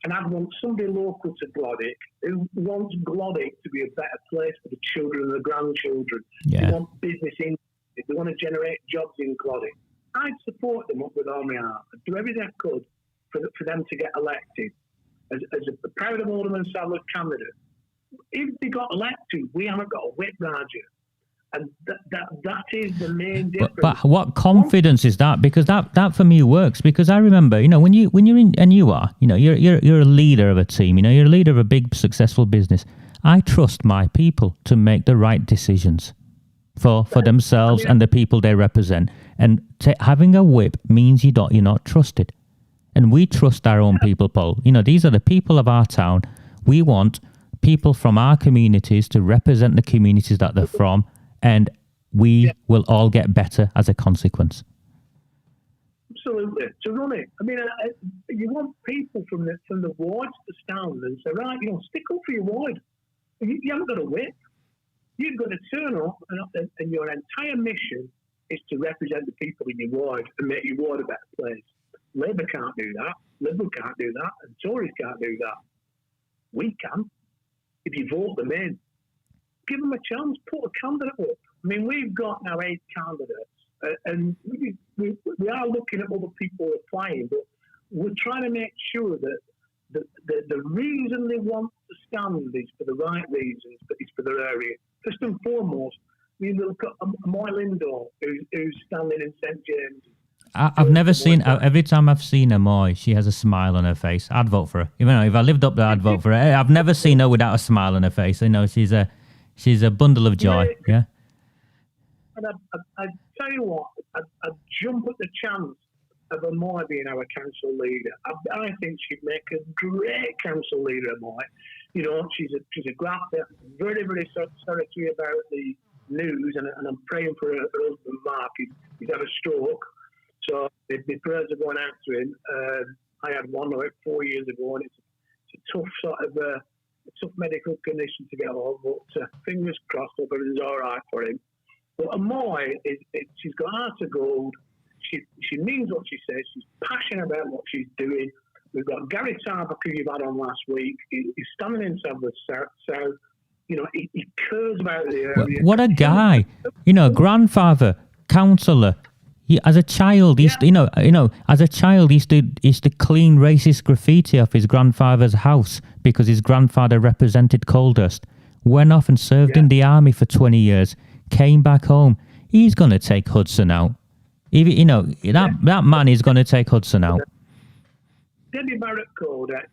Speaker 7: and I'd want somebody local to Glodick who wants Glodick to be a better place for the children and the grandchildren.
Speaker 1: Yeah.
Speaker 7: They want business in, if they want to generate jobs in Glodick, I'd support them up with all my heart. I'd do everything I could for them to get elected as a proud of Oldham and Sadler candidate. If they got elected, we haven't got a whip, Roger. And that is the main difference.
Speaker 1: But what confidence is that? Because that for me works. Because I remember, when you're in, and you are, you're a leader of a team. You're a leader of a big successful business. I trust my people to make the right decisions for themselves and the people they represent. And having a whip means you're not trusted. And we trust our own people, Paul. These are the people of our town. We want people from our communities to represent the communities that they're from, and we will all get better as a consequence.
Speaker 7: Absolutely, to run it. I mean, you want people from the wards to stand and say, right, stick up for your ward. You haven't got a whip. You've got to turn up, and your entire mission is to represent the people in your ward and make your ward a better place. Labour can't do that, Liberal can't do that, and Tories can't do that. We can, if you vote them in. Give them a chance, put a candidate up. I mean, we've got now 8 candidates, and we are looking at other people applying, but we're trying to make sure that the reason they want to stand is for the right reasons, but it's for their area. First and foremost, we look at Moy Lindor, who's standing in St James.
Speaker 1: I've never seen. Every time I've seen her, Moy, she has a smile on her face. I'd vote for her. Even though if I lived up there, I'd vote for her. I've never seen her without a smile on her face. You know, she's a bundle of joy. Yeah.
Speaker 7: And I tell you what, I'd jump at the chance of a Moy being our council leader. I think she'd make a great council leader, Moy. You know, she's a grafter. Very, very sorry about the news, and I'm praying for her husband Mark. He's had a stroke, so the prayers are going out to him. I had one about 4 years ago, and it's a tough medical condition to get over. But fingers crossed, everything's all right for him. But Amoy, she's got heart of gold. She means what she says. She's passionate about what she's doing. We've got Gary Tarbuck, who you've had on last week. He's standing in South. You know, he cares about the area.
Speaker 1: What a guy! You know, grandfather, councillor. As a child, he used to clean racist graffiti off his grandfather's house because his grandfather represented Coldust. Went off and served in the army for 20 years. Came back home. He's going to take Hudson out. That man is going to take Hudson out.
Speaker 7: Debbie Barrett called, down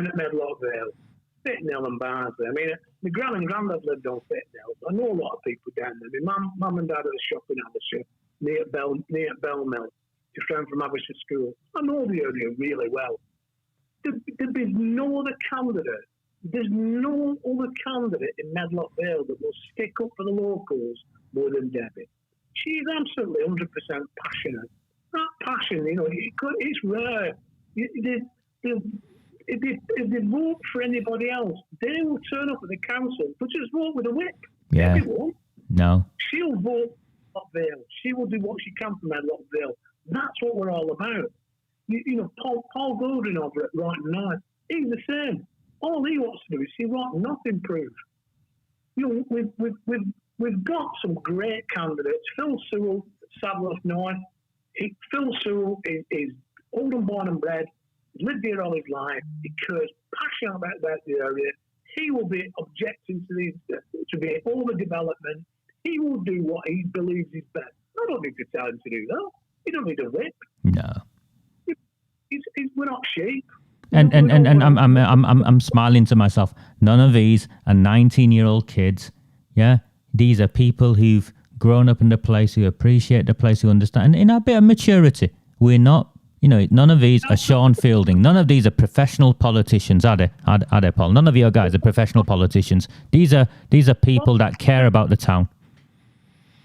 Speaker 7: at Medlock Vale, Fitnell and Barnsley. I mean, my gran and granddad lived on Fitnell. I know a lot of people down there. My mum and dad had a shop in Amersham near Bellmill, just round from Amersham School. I know the area really well. There's no other candidate. There's no other candidate in Medlock Vale that will stick up for the locals more than Debbie. She's absolutely 100% passionate. That passion, it's rare. If they vote for anybody else, they will turn up at the council, but just vote with a whip.
Speaker 1: Yeah.
Speaker 7: Everyone.
Speaker 1: No.
Speaker 7: She'll vote for Medlock Vale. She will do what she can for Medlock Vale. That's what we're all about. Paul Golden over at Right Night, he's the same. All he wants to do is see Rotten not improve. We've got some great candidates. Phil Sewell, Saddleworth North. Phil Sewell is Oldham born and bred. He's lived here all his life. He cares passionate about the area. He will be objecting to be overdevelopment. He will do what he believes is best. I don't need to tell him to do that. He don't need a whip.
Speaker 1: No.
Speaker 7: We're not sheep.
Speaker 1: And I'm smiling to myself. None of these are 19-year-old kids. Yeah, these are people who've grown up in the place, who appreciate the place, who understand, and in a bit of maturity. We're not, none of these are Sean Fielding. None of these are professional politicians, are they? Are they, Paul? None of your guys are professional politicians. These are people that care about the town.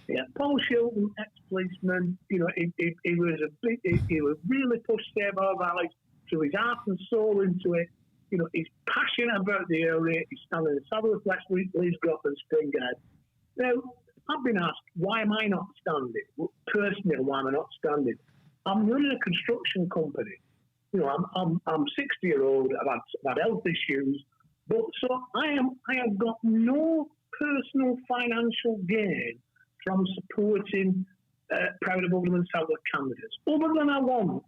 Speaker 7: Yeah, Paul Shilton, ex-policeman. He was really pushed Save-Our Valley. So his heart and soul into it. He's passionate about the area. He's standing in the South West Leeds Grove and Springhead. Now, I've been asked, why am I not standing? Well, personally, why am I not standing? I'm running a construction company. I'm 60-year-old. I've had health issues, but so I have got no personal financial gain from supporting Proud of Oldham and Southwark candidates, other than I want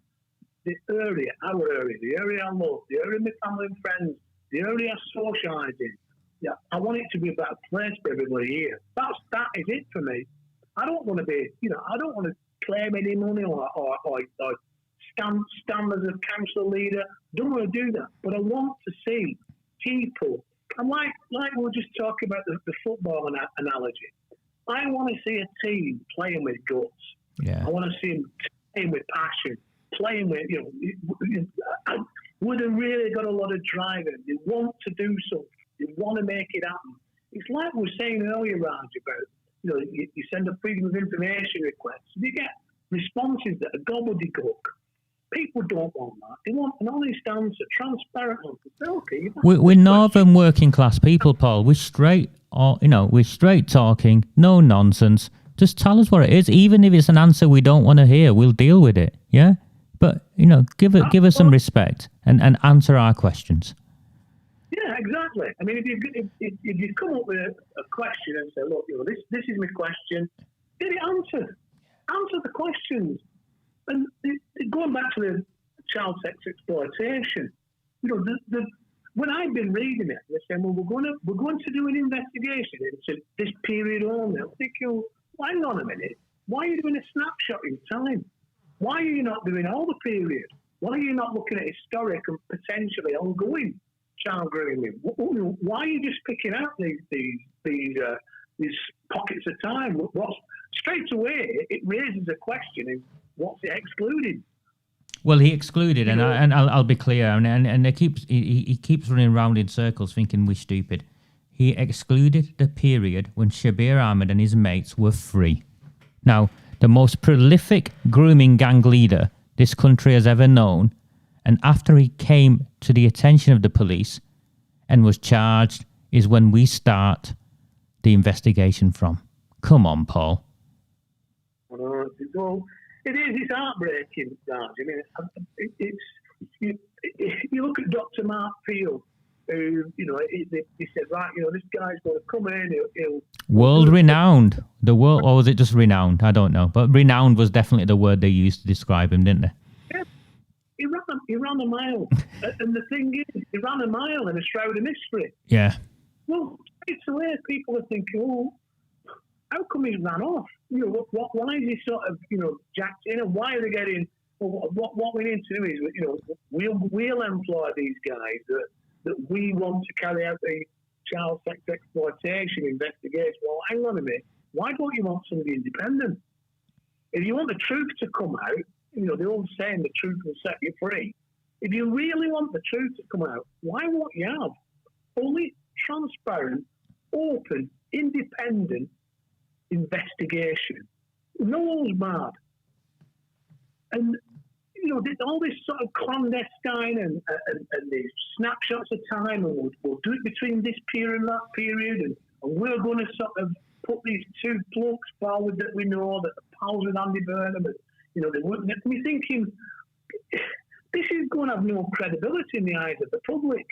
Speaker 7: the area, our area, the area I love, the area my family and friends, the area I socialise in. Yeah, I want it to be a better place for everybody here. That is it for me. I don't want to be, I don't want to claim any money or stand as a council leader. Don't want to do that. But I want to see people, and like we were just talking about the football analogy. I want to see a team playing with guts.
Speaker 1: Yeah.
Speaker 7: I want to see them playing with passion. Playing with, would have really got a lot of drive in. They want to do something. They want to make it happen. It's like we were saying earlier, Raj, about, you send a freedom of information request. You get responses that are gobbledygook. People don't want that. They want an honest answer, transparent answer. Okay,
Speaker 1: we're northern working class people, Paul. We're straight, we're straight talking, no nonsense. Just tell us what it is. Even if it's an answer we don't want to hear, we'll deal with it. Yeah? But, give us some respect and answer our questions.
Speaker 7: Yeah, exactly. I mean, if you come up with a question and say, look, this is my question, get it answered. Answer the questions. And going back to the child sex exploitation, when I've been reading it, they're saying, well, we're going to do an investigation into this period only. I'm thinking, well, hang on a minute. Why are you doing a snapshot in time? Why are you not doing all the period? Why are you not looking at historic and potentially ongoing child grooming? Why are you just picking out these pockets of time? Straight away, it raises a question of what's it excluding?
Speaker 1: Well, he excluded, and I'll be clear, and he keeps running around in circles thinking we're stupid. He excluded the period when Shabir Ahmed and his mates were free. Now, the most prolific grooming gang leader this country has ever known, and after he came to the attention of the police and was charged, is when we start the investigation from. Come on, Paul.
Speaker 7: Well, it's heartbreaking, Raj. I mean, you look at Dr. Mark Field, who, he said, right, this guy's going to come in, he'll
Speaker 1: world renowned. The world, or was it just renowned? I don't know. But renowned was definitely the word they used to describe him, didn't they?
Speaker 7: Yeah. He ran a mile. And the thing is, he ran a mile in a shroud of mystery.
Speaker 1: Yeah.
Speaker 7: Well, straight away, people are thinking, oh, how come he ran off? Why is he sort of, jacked in? And why are they getting? Well, what we need to do is, we'll employ these guys that we want to carry out the child sex exploitation investigation. Well, hang on a minute. Why don't you want somebody independent? If you want the truth to come out, the old saying, the truth will set you free. If you really want the truth to come out, why won't you have fully transparent, open, independent investigation? No one's mad. And, all this sort of clandestine and these snapshots of time, and we'll do it between this period and that period, and we're going to sort of put these two blokes forward that we know that are pals with Andy Burnham, and, they wouldn't. We're thinking, this is going to have no credibility in the eyes of the public.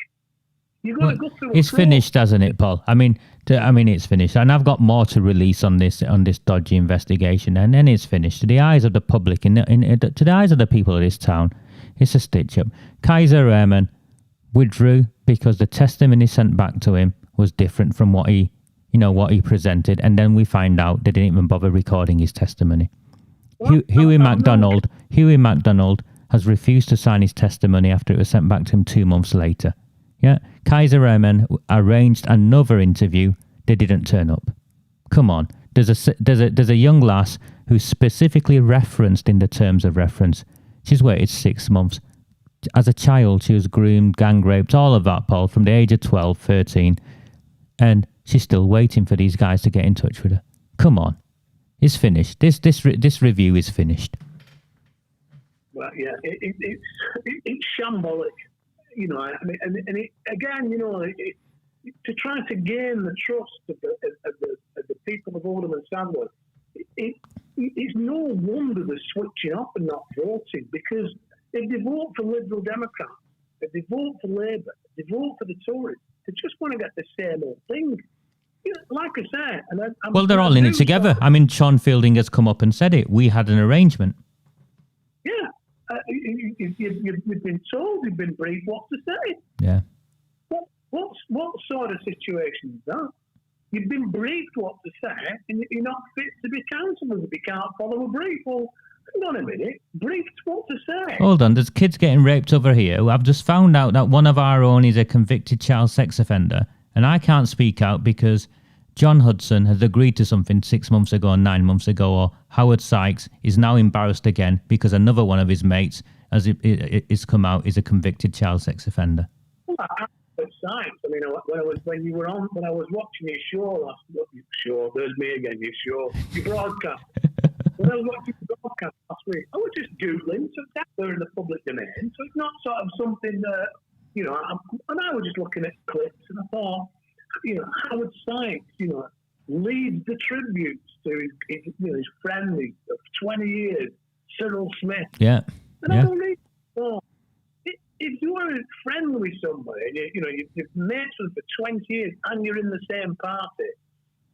Speaker 7: You've got to go through.
Speaker 1: It's finished, hasn't it, Paul? I mean, it's finished, and I've got more to release on this dodgy investigation, and then it's finished. To the eyes of the public, to the eyes of the people of this town, it's a stitch up. Kaiser Ehrman withdrew because the testimony sent back to him was different from what he presented, and then we find out they didn't even bother recording his testimony. Huey MacDonald has refused to sign his testimony after it was sent back to him 2 months later. Yeah, Kaiser Ehrman arranged another interview. They didn't turn up. Come on, there's a young lass who's specifically referenced in the terms of reference. She's waited 6 months. As a child, she was groomed, gang raped, all of that, Paul, from the age of 12, 13, and she's still waiting for these guys to get in touch with her. Come on, it's finished. This review is finished.
Speaker 7: Well, yeah, it's shambolic. To try to gain the trust of the people of Oldham and Sandwich, it's no wonder they're switching off and not voting, because if they vote for Liberal Democrats, if they vote for Labour, if they vote for the Tories, they just want to get the same old thing. Like I said,
Speaker 1: they're all in it together. I mean, Sean Fielding has come up and said it. We had an arrangement.
Speaker 7: Yeah. You've been told, you've been briefed what to say.
Speaker 1: Yeah.
Speaker 7: What sort of situation is that? You've been briefed what to say, and you're not fit to be counsellors if you can't follow a brief. Well, hang on a minute. Briefed what to say?
Speaker 1: Hold on. There's kids getting raped over here. I've just found out that one of our own is a convicted child sex offender, and I can't speak out because John Hudson has agreed to something 6 months ago or 9 months ago, or Howard Sykes is now embarrassed again because another one of his mates has come out is a convicted child sex offender.
Speaker 7: Well, Howard Sykes. I mean, when I was watching your show there's me again, your broadcast. When I was watching the broadcast last week, I was just Googling, so it's out there in the public domain, so it's not sort of something that, and I was just looking at clips, and I thought, Howard Sykes, leads the tributes to his friend of 20 years, Cyril Smith.
Speaker 1: Yeah.
Speaker 7: And I really thought, if you are friendly with somebody, and you've met them for 20 years, and you're in the same party,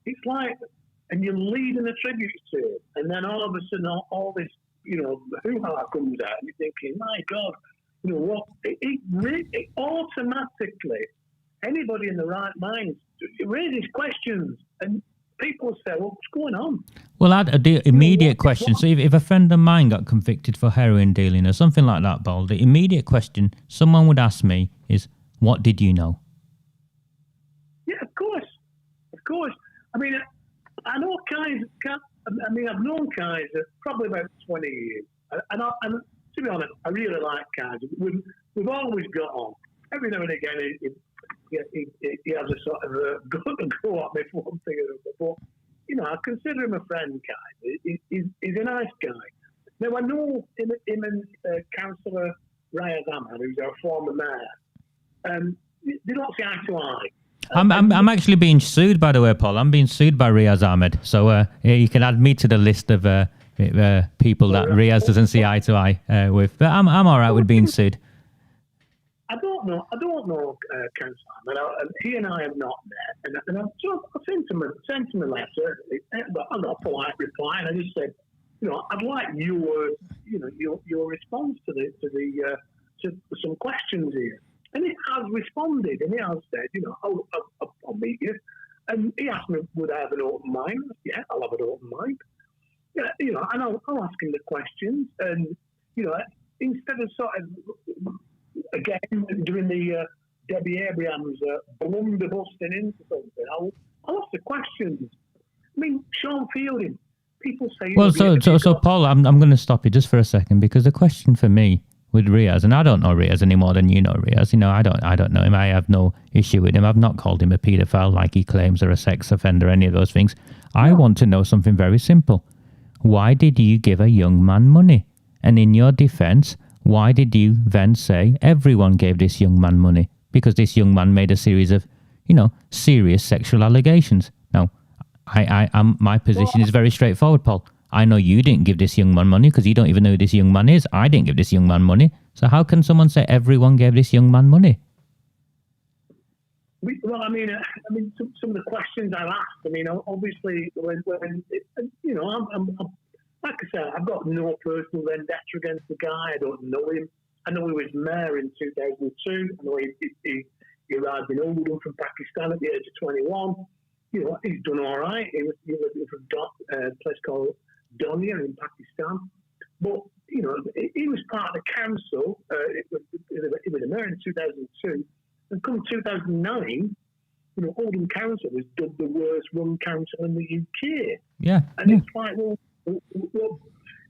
Speaker 7: it's like, and you're leading a tribute to it, and then all of a sudden, all this, hoo-ha comes out, and you're thinking, my God, what? It automatically, anybody in the right mind, it raises questions, and people say, well, what's going on?
Speaker 1: Well, the immediate question, so if a friend of mine got convicted for heroin dealing or something like that, Paul, the immediate question someone would ask me is, what did you know?
Speaker 7: Yeah, of course. I mean, I know I've known Kaiser probably about 20 years. And to be honest, I really like Kaiser. We've always got on. Every now and again, he has a sort of go at me for one thing or another. But, you know, I consider him a friend, Kaiser. He's a nice guy. Now, I know him and Councillor Riaz Ahmed, who's our former mayor, they don't see eye to eye.
Speaker 1: I'm actually being sued, by the way, Paul. I'm being sued by Riaz Ahmed. So you can add me to the list of people that Riaz doesn't see eye to eye with. But I'm all right with being sued.
Speaker 7: I don't know, Councillor Ahmed. He and I have not met, and I sent him a letter. But I got a polite reply, and I just said, you know, I'd like your response to some questions here. And he has responded, and he has said, you know, I'll meet you. And he asked me, would I have an open mind? Yeah, I'll have an open mind. Yeah, you know, and I'll ask him the questions. And, you know, instead of sort of, again, doing the Debbie Abrams blunder busting into something, I'll ask the questions. I mean, Sean Fielding, people say...
Speaker 1: Well, so Paul, I'm going to stop you just for a second, because the question for me with Riaz, and I don't know Riaz any more than you know Riaz. You know, I don't know him. I have no issue with him. I've not called him a paedophile like he claims, or a sex offender, any of those things. I want to know something very simple. Why did you give a young man money? And in your defence, why did you then say everyone gave this young man money? Because this young man made a series of, you know, serious sexual allegations. Now, my position is very straightforward, Paul. I know you didn't give this young man money because you don't even know who this young man is. I didn't give this young man money. So how can someone say everyone gave this young man money?
Speaker 7: Well, I mean, some of the questions I've asked. I mean, obviously, when you know, I'm like I said, I've got no personal vendetta against the guy. I don't know him. I know he was mayor in 2002. I know he arrived in Oldham from Pakistan at the age of 21. You know, he's done all right. He was from a place called Donia in Pakistan. But, you know, he was part of the council. He was a mayor in 2002. And come 2009, you know, Oldham Council was dubbed the worst run council in the UK.
Speaker 1: Yeah.
Speaker 7: And it's like, well,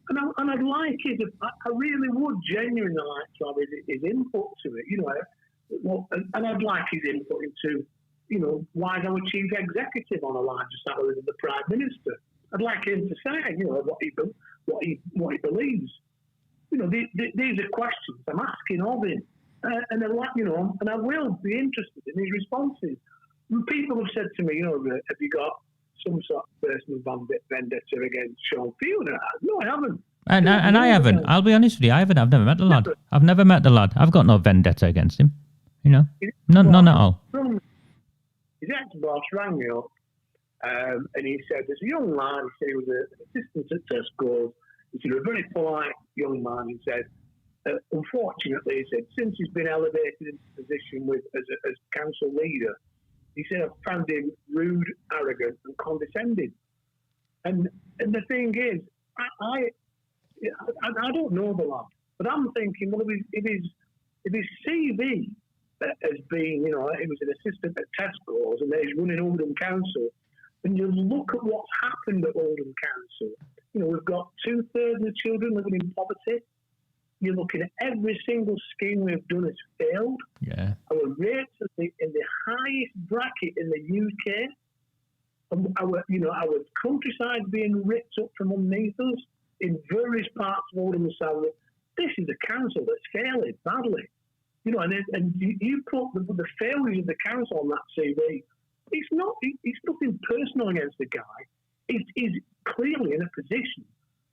Speaker 7: and I'd like I really would genuinely like to have his input to it, you know. And I'd like his input into, you know, why is our chief executive on a larger salary than the Prime Minister? I'd like him to say, you know, what he believes. You know, these are questions I'm asking of him, and I like, you know, and I will be interested in his responses. And people have said to me, you know, have you got some sort of personal vendetta against Sean Fielder? No, I haven't.
Speaker 1: And I haven't. I'll be honest with you, I haven't. I've never met the lad. I've never met the lad. I've got no vendetta against him. You know, none at all.
Speaker 7: His ex-boss rang me up, and he said, there's a young man, he said he was an assistant at Tesco's. He said, a very polite young man. He said, unfortunately, he said, since he's been elevated into position as council leader, he said, I've found him rude, arrogant, and condescending. And the thing is, I don't know the lad, but I'm thinking, well, if his CV as being, you know, he was an assistant at Tesco's and he's running Oldham Council, and you look at what's happened at Oldham Council, you know, we've got 2/3 of the children living in poverty. You're looking at every single scheme we've done has failed.
Speaker 1: Yeah.
Speaker 7: Our rates are in the highest bracket in the UK. And our countryside being ripped up from underneath us in various parts of Oldham South. This is a council that's failing badly. You know, and you put the failures of the council on that CV. It's nothing personal against the guy. He's clearly in a position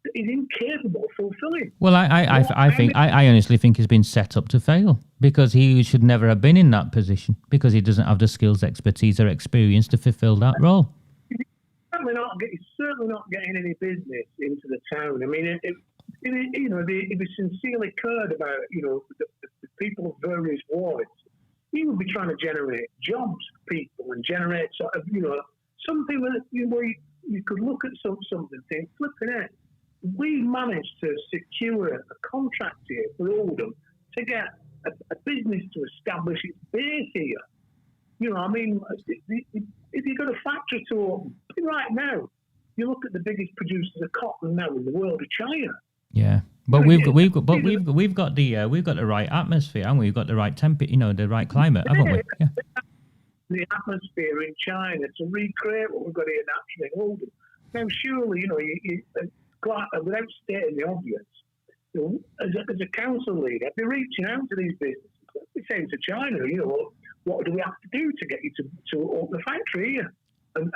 Speaker 7: that he's incapable of fulfilling.
Speaker 1: Well, I honestly think he's been set up to fail, because he should never have been in that position, because he doesn't have the skills, expertise, or experience to fulfil that role.
Speaker 7: He's certainly not getting any business into the town. I mean, if he sincerely cared about, you know, the people of various wards, he would be trying to generate jobs for people and generate sort of, you know, something that you could look at something and think, flipping it. We managed to secure a contract here for Oldham to get a business to establish its base here. You know, I mean, if you've got a factory to open, right now, you look at the biggest producers of cotton now in the world of China.
Speaker 1: Yeah, but we've got the right atmosphere, haven't we? We've got the right the right climate, haven't we? Yeah.
Speaker 7: The atmosphere in China to recreate what we've got here naturally in Oldham. Now, surely, you without stating the obvious, as a council leader, I'd be reaching out to these businesses. I'd be saying to China, what do we have to do to get you to open a factory here? And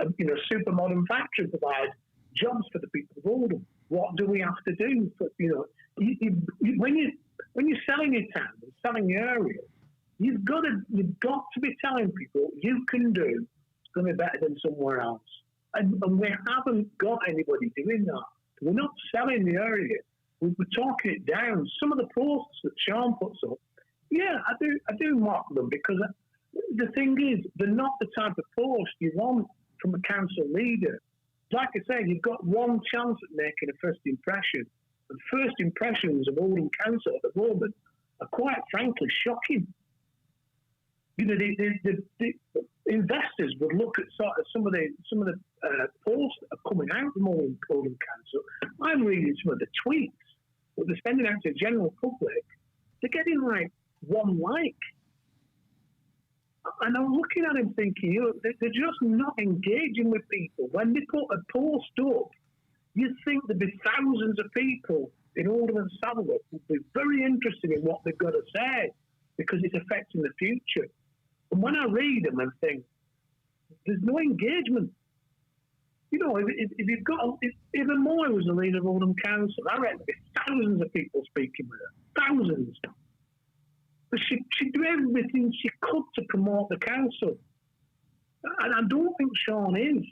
Speaker 7: super modern factory provide jobs for the people of Oldham. What do we have to do? For, when you're selling your town and selling your area, you've got to be telling people you can do it's going to be better than somewhere else. And we haven't got anybody doing that. We're not selling the area. We're talking it down. Some of the posts that Sean puts up, yeah, I do mock them because the thing is, they're not the type of post you want from a council leader. Like I say, you've got one chance at making a first impression. And first impressions of Oldham Council at the moment are quite frankly shocking. The investors would look at sort of some of the posts that are coming out from Oldham Council. I'm reading some of the tweets that they're sending out to the general public. They're getting like one like. And I'm looking at him thinking, they're just not engaging with people. When they put a post up, you'd think there'd be thousands of people in Oldham and Saddleworth would be very interested in what they've got to say because it's affecting the future. And when I read them and think, there's no engagement. If you've got, if Moy was the leader of Oldham Council, I reckon there'd be thousands of people speaking with her. Thousands. But she'd do everything she could to promote the council. And I don't think Sean is.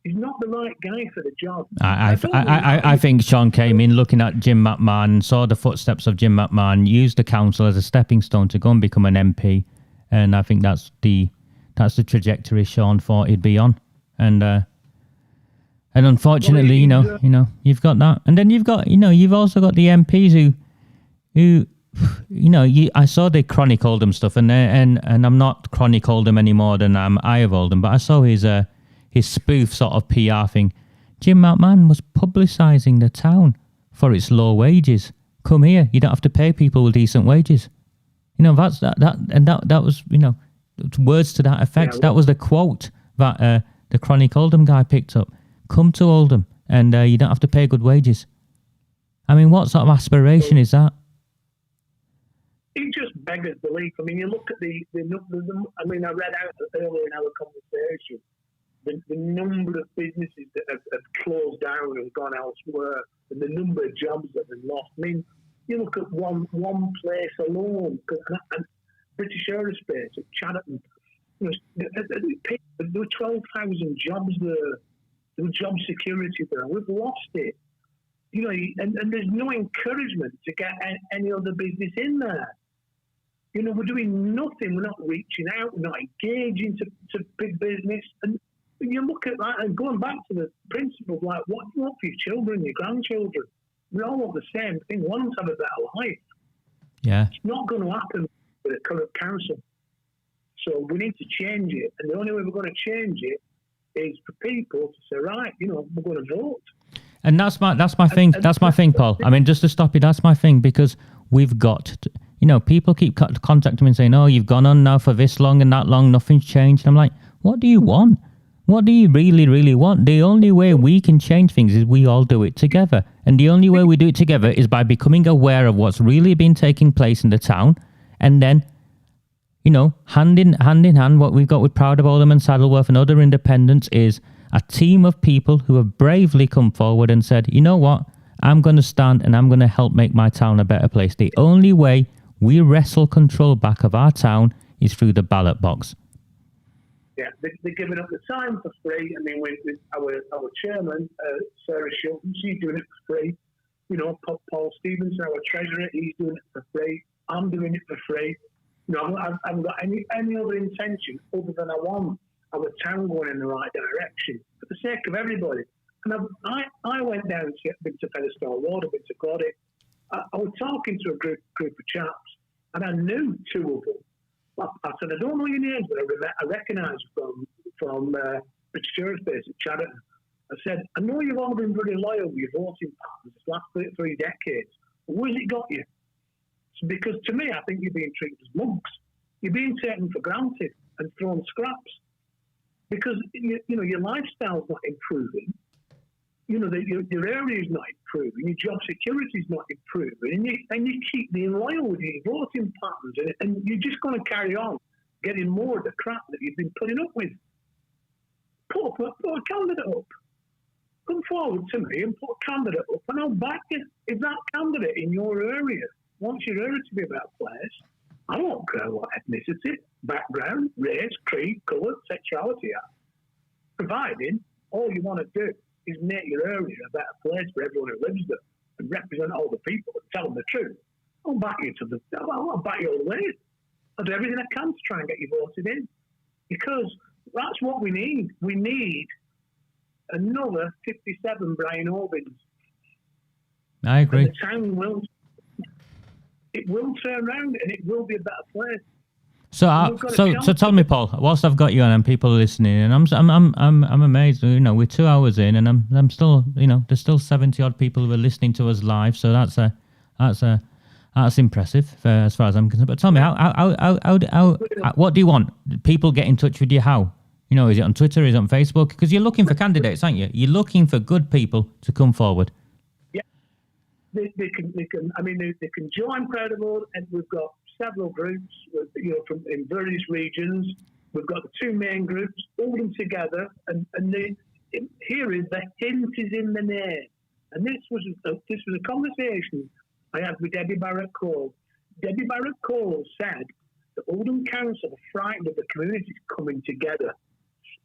Speaker 7: He's not the right guy for the job.
Speaker 1: I think Sean came in looking at Jim McMahon, saw the footsteps of Jim McMahon, used the council as a stepping stone to go and become an MP. And I think that's the trajectory Sean thought he'd be on. And unfortunately, you've got that. And then you've also got the MPs who I saw the Chronic Oldham stuff, and I'm not Chronic Oldham any more than I'm Eye of Oldham, but I saw his spoof sort of PR thing. Jim McMahon was publicising the town for its low wages. Come here, you don't have to pay people with decent wages. That's that was words to that effect. Yeah, that was the quote that the Chronic Oldham guy picked up. Come to Oldham, and you don't have to pay good wages. I mean, what sort of aspiration is that?
Speaker 7: It just beggars belief. I mean, you look at the I mean, I read out earlier in our conversation the number of businesses that have closed down and gone elsewhere, and the number of jobs that have been lost. I mean, you look at one place alone, and British Aerospace at Chatterton. There were 12,000 jobs there. There was job security there. We've lost it. And there's no encouragement to get any other business in there. We're doing nothing. We're not reaching out. We're not engaging to big business. And you look at that and going back to the principle of like, what do you want for your children, your grandchildren? We all want the same thing. We want them to have a better life. Yeah. It's not going to happen with the current council. So we need to change it. And the only way we're going to change it is for people to say, right, we're going to vote.
Speaker 1: And that's my thing. That's my thing, Paul. I mean, just to stop you, that's my thing, because we've got to, people keep contacting me and saying, oh, you've gone on now for this long and that long, nothing's changed. And I'm like, what do you want? What do you really, really want? The only way we can change things is we all do it together. And the only way we do it together is by becoming aware of what's really been taking place in the town. And then, hand in hand, what we've got with Proud of Oldham and Saddleworth and other independents is a team of people who have bravely come forward and said, you know what, I'm going to stand and I'm going to help make my town a better place. The only way we wrestle control back of our town is through the ballot box.
Speaker 7: Yeah, they're giving up the time for free. I mean, with our chairman, Sarah Shilton, she's doing it for free. Paul Stevenson, our treasurer, he's doing it for free. I'm doing it for free. I haven't got any other intention other than I want our town going in the right direction for the sake of everybody. And I went down and been to Featherstone Road, I've been to Claudia. I was talking to a group of chaps, and I knew two of them. I said, I don't know your names, but I recognise from British Aerospace at Chatham. I said, I know you've all been very loyal with your voting patterns this last 3 decades. Where's it got you? So because to me, I think you're being treated as mugs. You're being taken for granted and thrown scraps. Because, your lifestyle's not improving. Your area is not improving. Your job security is not improving. And you keep being loyal with your voting patterns. And you're just going to carry on getting more of the crap that you've been putting up with. Put a candidate up. Come forward to me and put a candidate up, and I'll back you. If that candidate in your area wants your area to be a better place, I don't care what ethnicity, background, race, creed, colour, sexuality are. Providing all you want to do is make your area a better place for everyone who lives there and represent all the people and tell them the truth. I'll back you I'll back you all the way. I'll do everything I can to try and get you voted in. Because that's what we need. We need another 57 Brian Orbins.
Speaker 1: I agree.
Speaker 7: And the town will turn around and it will be a better place.
Speaker 1: So tell me, Paul. Whilst I've got you on and people are listening, and I'm amazed. We're 2 hours in, and I'm still, there's still 70 odd people who are listening to us live. So that's impressive as far as I'm concerned. But tell me, how what do you want? People get in touch with you how? Is it on Twitter? Is it on Facebook? Because you're looking for candidates, aren't you? You're looking for good people to come forward.
Speaker 7: Yeah, they can join Proud of Old, and we've got several groups, from in various regions. We've got the two main groups, all them together, and here is the hint is in the name. And this was a conversation I had with Debbie Barrett-Cole. Debbie Barrett-Cole said that Oldham Council are frightened of the communities coming together.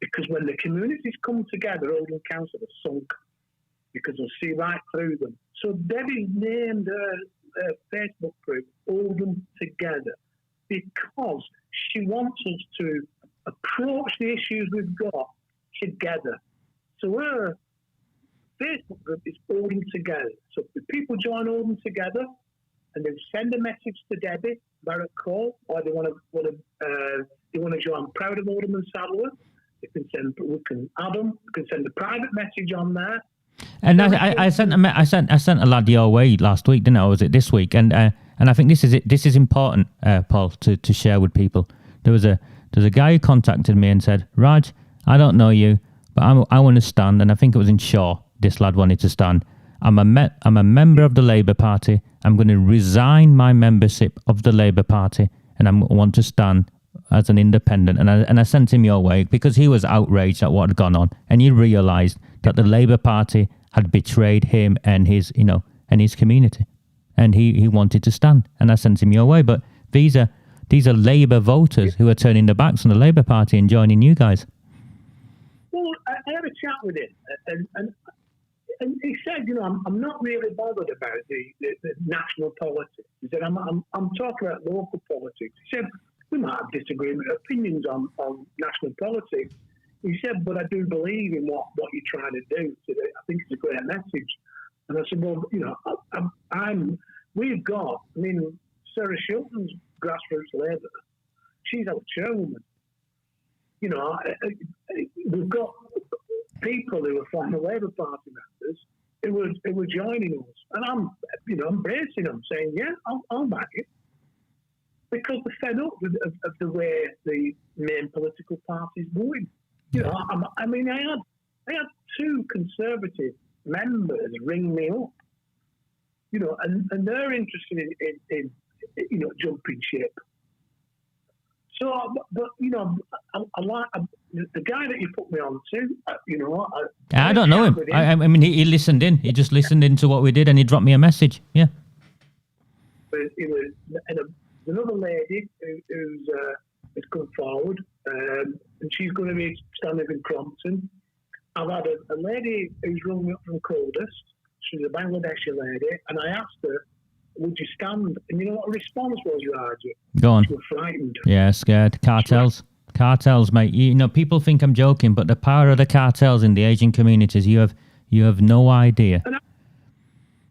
Speaker 7: Because when the communities come together, Oldham Council are sunk because they'll see right through them. So Debbie named her Facebook group Oldham Together because she wants us to approach the issues we've got together. So her Facebook group is Oldham Together. So if people join Oldham Together and they send a message to Debbie Barrett-Cole, or they want to join Proud of Oldham and Saddler, we can add them. We can send a private message on there.
Speaker 1: And I sent a lad your way last week, didn't I? Or was it this week? And I think this is important, Paul, to share with people. There's a guy who contacted me and said, Raj, I don't know you, but I want to stand. And I think it was in Shaw. This lad wanted to stand. I'm a member of the Labour Party. I'm going to resign my membership of the Labour Party, and I want to stand as an independent. And I sent him your way because he was outraged at what had gone on, and he realised that the Labour Party had betrayed him and his community, and he wanted to stand. And I sent him your way. But these are Labour voters who are turning their backs on the Labour Party and joining you guys.
Speaker 7: Well, I had a chat with him, and he said, I'm not really bothered about the national politics. He said, I'm talking about local politics. He said, we might have disagreement opinions on national politics. He said, but I do believe in what you're trying to do. So I think it's a great message. And I said, well, we've got, Sarah Shilton's grassroots Labour. She's our chairwoman. We've got people who are from the Labour Party members who were joining us, and I'm embracing them, saying, yeah, I'll back it, because they're fed up of the way the main political parties going. I had two Conservative members ring me up, and they're interested in jumping ship. So, but I like the guy that you put me on to.
Speaker 1: I don't know him. He listened in. He just listened into what we did, and he dropped me a message. Yeah.
Speaker 7: But there's another lady who's come forward, and she's going to be standing in Crompton. I've had a lady who's rung me up from Coldest. She's a Bangladeshi lady, and I asked her, would you stand? And you know what her response was, Raja?
Speaker 1: Go on.
Speaker 7: She was frightened.
Speaker 1: Yeah, scared. Cartels. Cartels, mate. You know, people think I'm joking, but the power of the cartels in the Asian communities, you have no idea.
Speaker 7: And I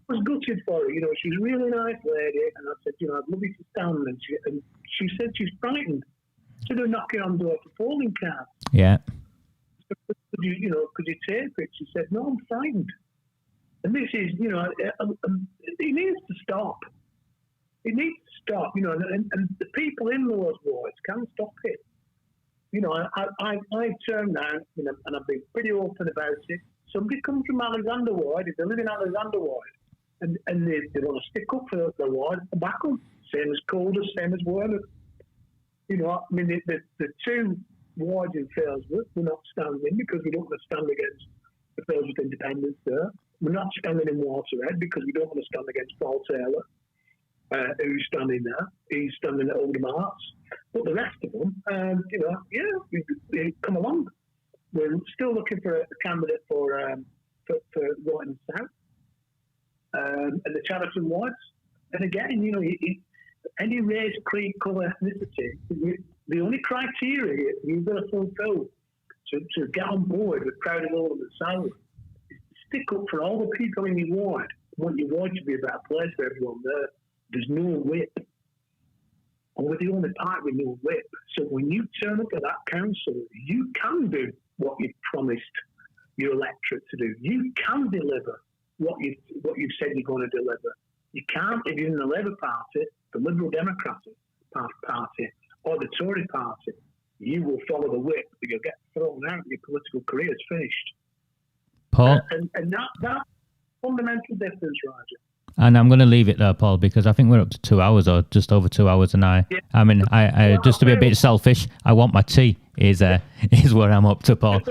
Speaker 7: was gutted for her. You know, she's a really nice lady, and I said, you know, I'd love you to stand. And she said she's frightened. So they're knocking on the door for polling cards.
Speaker 1: Yeah.
Speaker 7: Could you tape it? She said, no, I'm frightened. And this is, you know, it needs to stop. It needs to stop, you know, and the people in those wards can't stop it. You know, I turned down, you know, and I've been pretty open about it. Somebody comes from Alexander Ward, if they live in Alexander Ward, and they want to stick up for the ward, back them. Same as Calder, same as Wormwood. You know, I mean, the two wards in Failsworth, we're not standing because we don't want to stand against the Failsworth Independents there. We're not standing in Waterhead because we don't want to stand against Paul Taylor, who's standing there. He's standing at Oldham Arts. But the rest of them, you know, yeah, we come along. We're still looking for a candidate for Royton South and the Chatterton wards. And again, you know, any race, creed, colour, ethnicity, the only criteria you've got to fulfil to get on board with Crowded Oldham and South is to stick up for all the people in your ward. You want your ward to be a better place for everyone there. There's no whip. And we're the only party with no whip. So when you turn up at that council, you can do what you've promised your electorate to do. You can deliver what you've said you're going to deliver. You can't, if you're in the Labour Party, the Liberal Democratic Party, or the Tory Party, you will follow the whip, but you'll get thrown out. Your political career is finished.
Speaker 1: Paul?
Speaker 7: And that's fundamental difference, Roger.
Speaker 1: And I'm going to leave it there, Paul, because I think we're up to 2 hours or just over 2 hours. And I just to be a bit selfish, I want my tea is where I'm up to, Paul.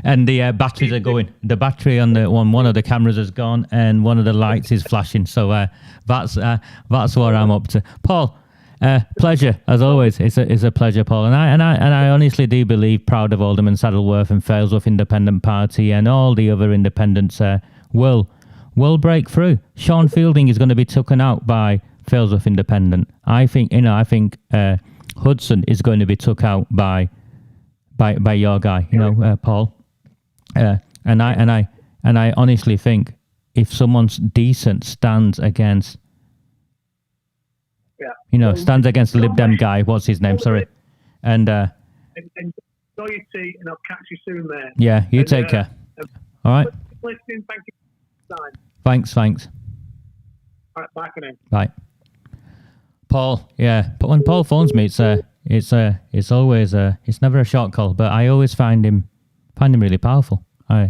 Speaker 1: And the batteries are going. The battery on one of the cameras is gone, and one of the lights is flashing. So that's where I'm up to, Paul. Pleasure as always. It's a pleasure, Paul. And I honestly do believe Proud of Oldham and Saddleworth and Failsworth Independent Party and all the other independents will break through. Sean Fielding is going to be taken out by Failsworth Independent. I think Hudson is going to be took out by your guy, Paul. And I honestly think if someone's decent stands against the Lib Dem guy, what's his name? Sorry. And enjoy
Speaker 7: your tea, and I'll catch you soon, mate.
Speaker 1: Yeah, you take care. All right.
Speaker 7: Listening, thank you.
Speaker 1: Thanks.
Speaker 7: All right, bye for now.
Speaker 1: Bye. Paul, yeah. But when Paul phones me, it's always it's never a short call, but I always find him really powerful.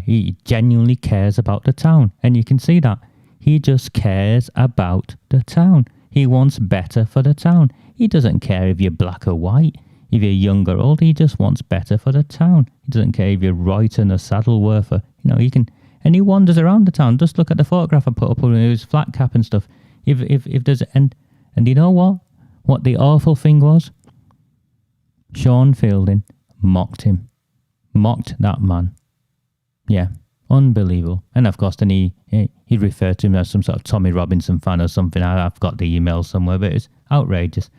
Speaker 1: He genuinely cares about the town, and you can see that. He just cares about the town. He wants better for the town. He doesn't care if you're black or white, if you're young or old. He just wants better for the town. He doesn't care if you're Royton or Saddleworth or, he can. And he wanders around the town. Just look at the photograph I put up with his flat cap and stuff. If there's and you know what? What the awful thing was? Sean Fielding mocked him. Mocked that man. Yeah. Unbelievable. And of course then he referred to him as some sort of Tommy Robinson fan or something. I've got the email somewhere, but it's outrageous.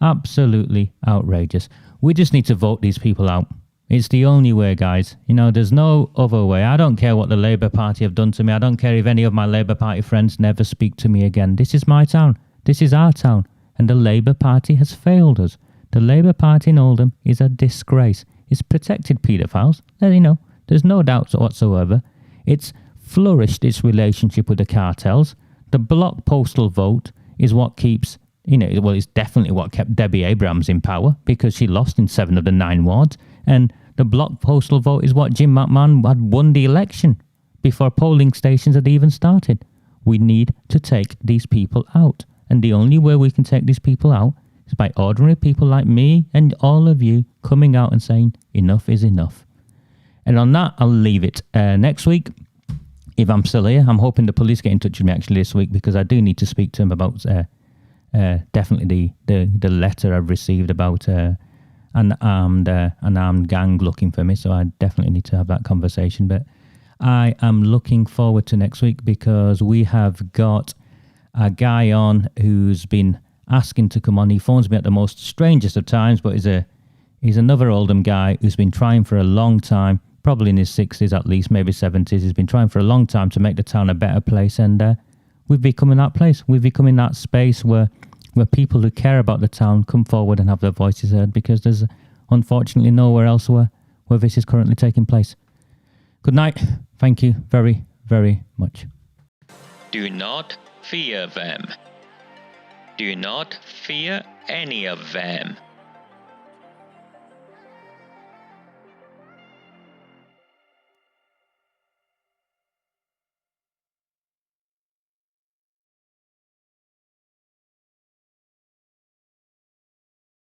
Speaker 1: Absolutely outrageous. We just need to vote these people out. It's the only way, guys. There's no other way. I don't care what the Labour Party have done to me. I don't care if any of my Labour Party friends never speak to me again. This is my town. This is our town. And the Labour Party has failed us. The Labour Party in Oldham is a disgrace. It's protected paedophiles. There's no doubt whatsoever. It's flourished its relationship with the cartels. The block postal vote is what keeps, it's definitely what kept Debbie Abrams in power because she lost in 7 of the 9 wards. And the block postal vote is what Jim McMahon had won the election before polling stations had even started. We need to take these people out. And the only way we can take these people out is by ordinary people like me and all of you coming out and saying enough is enough. And on that, I'll leave it. Next week, if I'm still here, I'm hoping the police get in touch with me actually this week because I do need to speak to him about definitely the letter I've received about an armed gang looking for me. So I definitely need to have that conversation. But I am looking forward to next week because we have got a guy on who's been asking to come on. He phones me at the most strangest of times, but He's another Oldham guy who's been trying for a long time, probably in his 60s at least, maybe 70s. He's been trying for a long time to make the town a better place, and we've become in that place. We've become in that space where people who care about the town come forward and have their voices heard, because there's unfortunately nowhere else where this is currently taking place. Good night. Thank you very, very much.
Speaker 2: Do not fear them. Do not fear any of them.